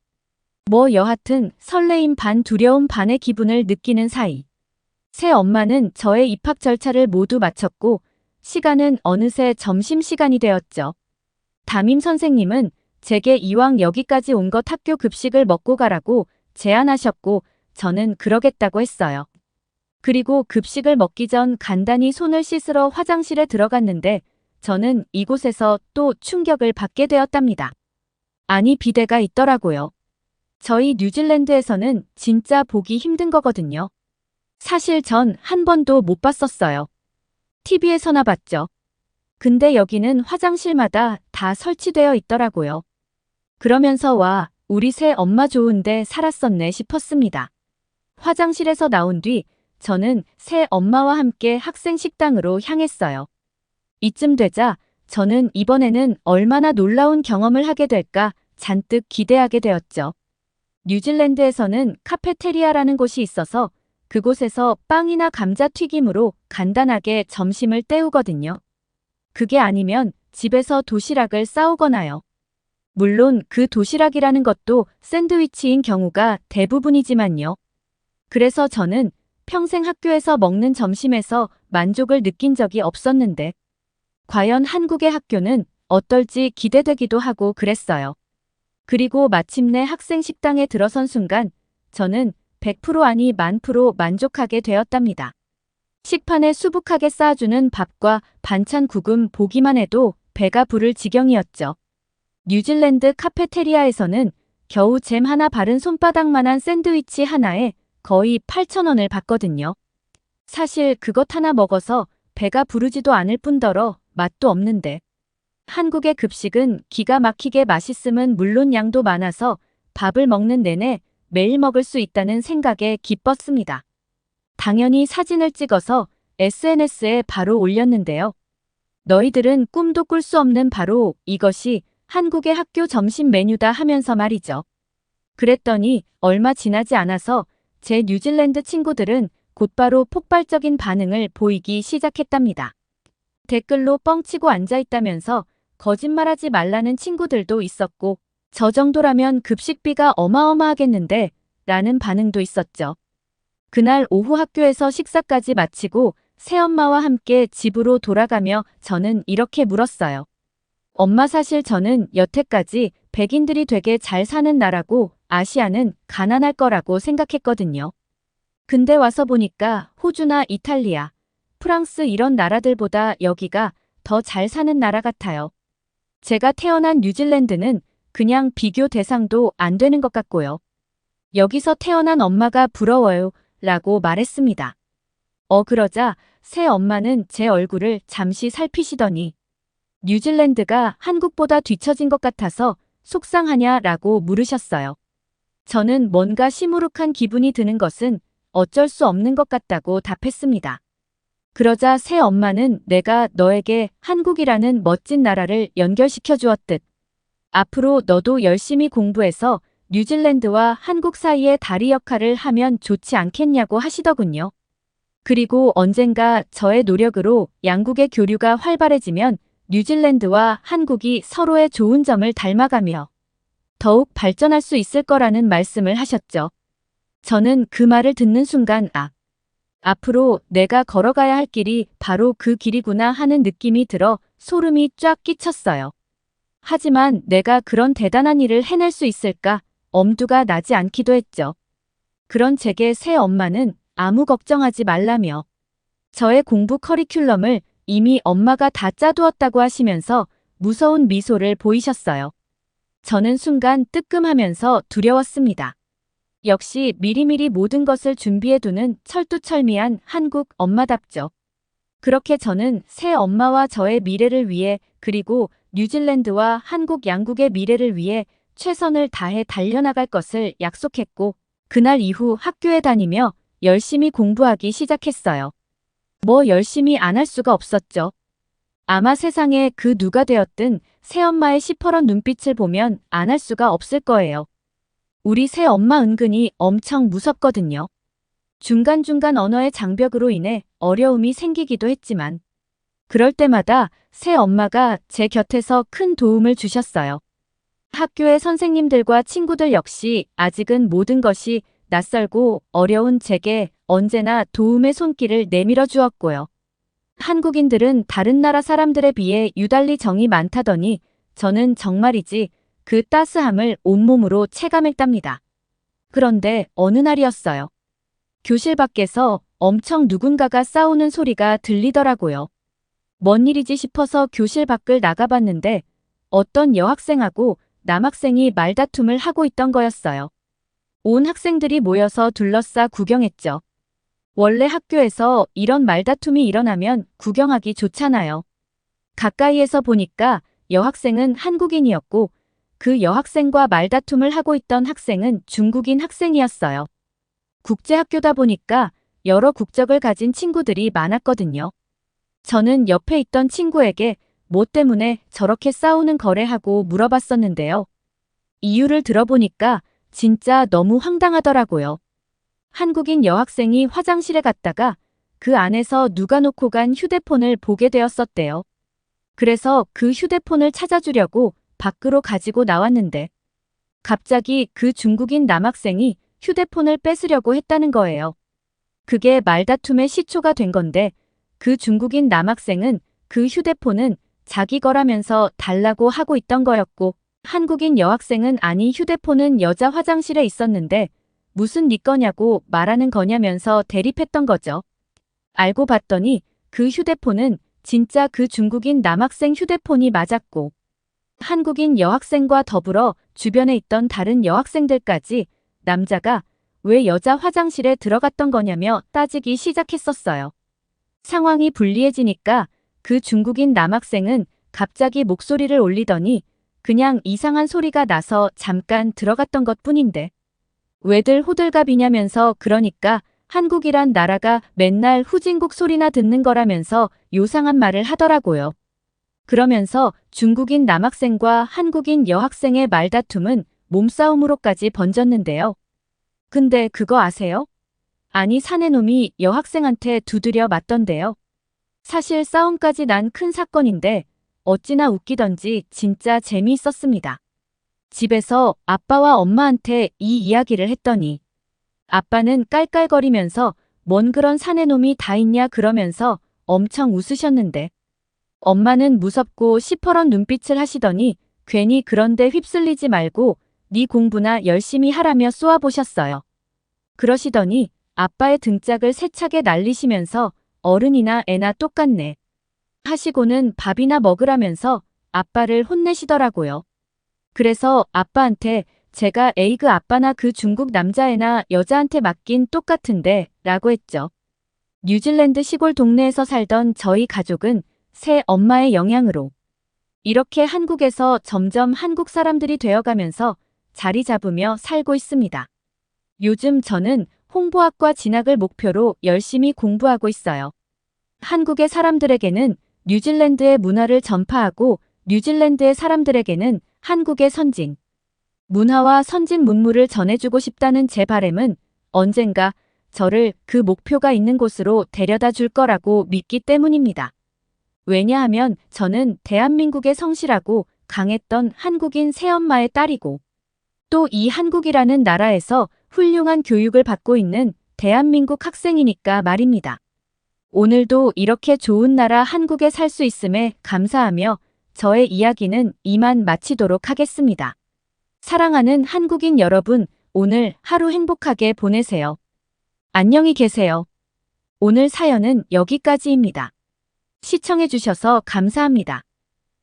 뭐 여하튼 설레임 반 두려움 반의 기분을 느끼는 사이, 새 엄마는 저의 입학 절차를 모두 마쳤고 시간은 어느새 점심시간이 되었죠. 담임 선생님은 제게 이왕 여기까지 온 것 학교 급식을 먹고 가라고 제안하셨고 저는 그러겠다고 했어요. 그리고 급식을 먹기 전 간단히 손을 씻으러 화장실에 들어갔는데 저는 이곳에서 또 충격을 받게 되었답니다. 아니, 비데가 있더라고요. 저희 뉴질랜드에서는 진짜 보기 힘든 거거든요. 사실 전 한 번도 못 봤었어요. TV에서나 봤죠. 근데 여기는 화장실마다 다 설치되어 있더라고요. 그러면서 와, 우리 새 엄마 좋은데 살았었네 싶었습니다. 화장실에서 나온 뒤 저는 새 엄마와 함께 학생 식당으로 향했어요. 이쯤 되자 저는 이번에는 얼마나 놀라운 경험을 하게 될까 잔뜩 기대하게 되었죠. 뉴질랜드에서는 카페테리아라는 곳이 있어서 그곳에서 빵이나 감자튀김으로 간단하게 점심을 때우거든요. 그게 아니면 집에서 도시락을 싸오거나요. 물론 그 도시락이라는 것도 샌드위치인 경우가 대부분이지만요. 그래서 저는 평생 학교에서 먹는 점심에서 만족을 느낀 적이 없었는데 과연 한국의 학교는 어떨지 기대되기도 하고 그랬어요. 그리고 마침내 학생 식당에 들어선 순간 저는 100% 아니 10,000% 만족하게 되었답니다. 식판에 수북하게 쌓아주는 밥과 반찬국은 보기만 해도 배가 부를 지경이었죠. 뉴질랜드 카페테리아에서는 겨우 잼 하나 바른 손바닥만한 샌드위치 하나에 거의 8,000원을 받거든요. 사실 그것 하나 먹어서 배가 부르지도 않을 뿐더러 맛도 없는데. 한국의 급식은 기가 막히게 맛있음은 물론 양도 많아서 밥을 먹는 내내 매일 먹을 수 있다는 생각에 기뻤습니다. 당연히 사진을 찍어서 SNS에 바로 올렸는데요. 너희들은 꿈도 꿀 수 없는 바로 이것이 한국의 학교 점심 메뉴다 하면서 말이죠. 그랬더니 얼마 지나지 않아서 제 뉴질랜드 친구들은 곧바로 폭발적인 반응을 보이기 시작했답니다. 댓글로 뻥치고 앉아있다면서 거짓말하지 말라는 친구들도 있었고, 저 정도라면 급식비가 어마어마하겠는데 라는 반응도 있었죠. 그날 오후 학교에서 식사까지 마치고 새엄마와 함께 집으로 돌아가며 저는 이렇게 물었어요. 엄마, 사실 저는 여태까지 백인들이 되게 잘 사는 나라고 아시아는 가난할 거라고 생각했거든요. 근데 와서 보니까 호주나 이탈리아, 프랑스 이런 나라들보다 여기가 더 잘 사는 나라 같아요. 제가 태어난 뉴질랜드는 그냥 비교 대상도 안 되는 것 같고요. 여기서 태어난 엄마가 부러워요 라고 말했습니다. 그러자 새 엄마는 제 얼굴을 잠시 살피시더니 뉴질랜드가 한국보다 뒤처진 것 같아서 속상하냐 라고 물으셨어요. 저는 뭔가 시무룩한 기분이 드는 것은 어쩔 수 없는 것 같다고 답했습니다. 그러자 새 엄마는 내가 너에게 한국이라는 멋진 나라를 연결시켜 주었듯 앞으로 너도 열심히 공부해서 뉴질랜드와 한국 사이의 다리 역할을 하면 좋지 않겠냐고 하시더군요. 그리고 언젠가 저의 노력으로 양국의 교류가 활발해지면 뉴질랜드와 한국이 서로의 좋은 점을 닮아가며 더욱 발전할 수 있을 거라는 말씀을 하셨죠. 저는 그 말을 듣는 순간 앞으로 내가 걸어가야 할 길이 바로 그 길이구나 하는 느낌이 들어 소름이 쫙 끼쳤어요. 하지만 내가 그런 대단한 일을 해낼 수 있을까 엄두가 나지 않기도 했죠. 그런 제게 새 엄마는 아무 걱정하지 말라며 저의 공부 커리큘럼을 이미 엄마가 다 짜두었다고 하시면서 무서운 미소를 보이셨어요. 저는 순간 뜨끔하면서 두려웠습니다. 역시 미리미리 모든 것을 준비해두는 철두철미한 한국 엄마답죠. 그렇게 저는 새 엄마와 저의 미래를 위해 그리고 뉴질랜드와 한국 양국의 미래를 위해 최선을 다해 달려나갈 것을 약속했고 그날 이후 학교에 다니며 열심히 공부하기 시작했어요. 뭐 열심히 안 할 수가 없었죠. 아마 세상에 그 누가 되었든 새엄마의 시퍼런 눈빛을 보면 안 할 수가 없을 거예요. 우리 새엄마 은근히 엄청 무섭거든요. 중간중간 언어의 장벽으로 인해 어려움이 생기기도 했지만 그럴 때마다 새엄마가 제 곁에서 큰 도움을 주셨어요. 학교의 선생님들과 친구들 역시 아직은 모든 것이 낯설고 어려운 제게 언제나 도움의 손길을 내밀어 주었고요. 한국인들은 다른 나라 사람들에 비해 유달리 정이 많다더니 저는 정말이지 그 따스함을 온몸으로 체감했답니다. 그런데 어느 날이었어요. 교실 밖에서 엄청 누군가가 싸우는 소리가 들리더라고요. 뭔 일이지 싶어서 교실 밖을 나가봤는데 어떤 여학생하고 남학생이 말다툼을 하고 있던 거였어요. 온 학생들이 모여서 둘러싸 구경했죠. 원래 학교에서 이런 말다툼이 일어나면 구경하기 좋잖아요. 가까이에서 보니까 여학생은 한국인이었고 그 여학생과 말다툼을 하고 있던 학생은 중국인 학생이었어요. 국제학교다 보니까 여러 국적을 가진 친구들이 많았거든요. 저는 옆에 있던 친구에게 뭐 때문에 저렇게 싸우는 거래하고 물어봤었는데요. 이유를 들어보니까 진짜 너무 황당하더라고요. 한국인 여학생이 화장실에 갔다가 그 안에서 누가 놓고 간 휴대폰을 보게 되었었대요. 그래서 그 휴대폰을 찾아주려고 밖으로 가지고 나왔는데 갑자기 그 중국인 남학생이 휴대폰을 뺏으려고 했다는 거예요. 그게 말다툼의 시초가 된 건데 그 중국인 남학생은 그 휴대폰은 자기 거라면서 달라고 하고 있던 거였고 한국인 여학생은 아니 휴대폰은 여자 화장실에 있었는데 무슨 네 거냐고 말하는 거냐면서 대립했던 거죠. 알고 봤더니 그 휴대폰은 진짜 그 중국인 남학생 휴대폰이 맞았고 한국인 여학생과 더불어 주변에 있던 다른 여학생들까지 남자가 왜 여자 화장실에 들어갔던 거냐며 따지기 시작했었어요. 상황이 불리해지니까 그 중국인 남학생은 갑자기 목소리를 올리더니 그냥 이상한 소리가 나서 잠깐 들어갔던 것뿐인데 왜들 호들갑이냐면서 그러니까 한국이란 나라가 맨날 후진국 소리나 듣는 거라면서 요상한 말을 하더라고요. 그러면서 중국인 남학생과 한국인 여학생의 말다툼은 몸싸움으로까지 번졌는데요. 근데 그거 아세요? 아니 사내놈이 여학생한테 두드려 맞던데요. 사실 싸움까지 난 큰 사건인데 어찌나 웃기던지 진짜 재미있었습니다. 집에서 아빠와 엄마한테 이 이야기를 했더니 아빠는 깔깔거리면서 뭔 그런 사내놈이 다 있냐 그러면서 엄청 웃으셨는데 엄마는 무섭고 시퍼런 눈빛을 하시더니 괜히 그런데 휩쓸리지 말고 네 공부나 열심히 하라며 쏘아보셨어요. 그러시더니 아빠의 등짝을 세차게 날리시면서 어른이나 애나 똑같네 하시고는 밥이나 먹으라면서 아빠를 혼내시더라고요. 그래서 아빠한테 제가 에이그 아빠나 그 중국 남자애나 여자한테 맞긴 똑같은데 라고 했죠. 뉴질랜드 시골 동네에서 살던 저희 가족은 새 엄마의 영향으로 이렇게 한국에서 점점 한국 사람들이 되어가면서 자리 잡으며 살고 있습니다. 요즘 저는 홍보학과 진학을 목표로 열심히 공부하고 있어요. 한국의 사람들에게는 뉴질랜드의 문화를 전파하고 뉴질랜드의 사람들에게는 한국의 선진 문화와 선진 문물을 전해주고 싶다는 제 바람은 언젠가 저를 그 목표가 있는 곳으로 데려다 줄 거라고 믿기 때문입니다. 왜냐하면 저는 대한민국의 성실하고 강했던 한국인 새엄마의 딸이고 또 이 한국이라는 나라에서 훌륭한 교육을 받고 있는 대한민국 학생이니까 말입니다. 오늘도 이렇게 좋은 나라 한국에 살 수 있음에 감사하며 저의 이야기는 이만 마치도록 하겠습니다. 사랑하는 한국인 여러분, 오늘 하루 행복하게 보내세요. 안녕히 계세요. 오늘 사연은 여기까지입니다. 시청해주셔서 감사합니다.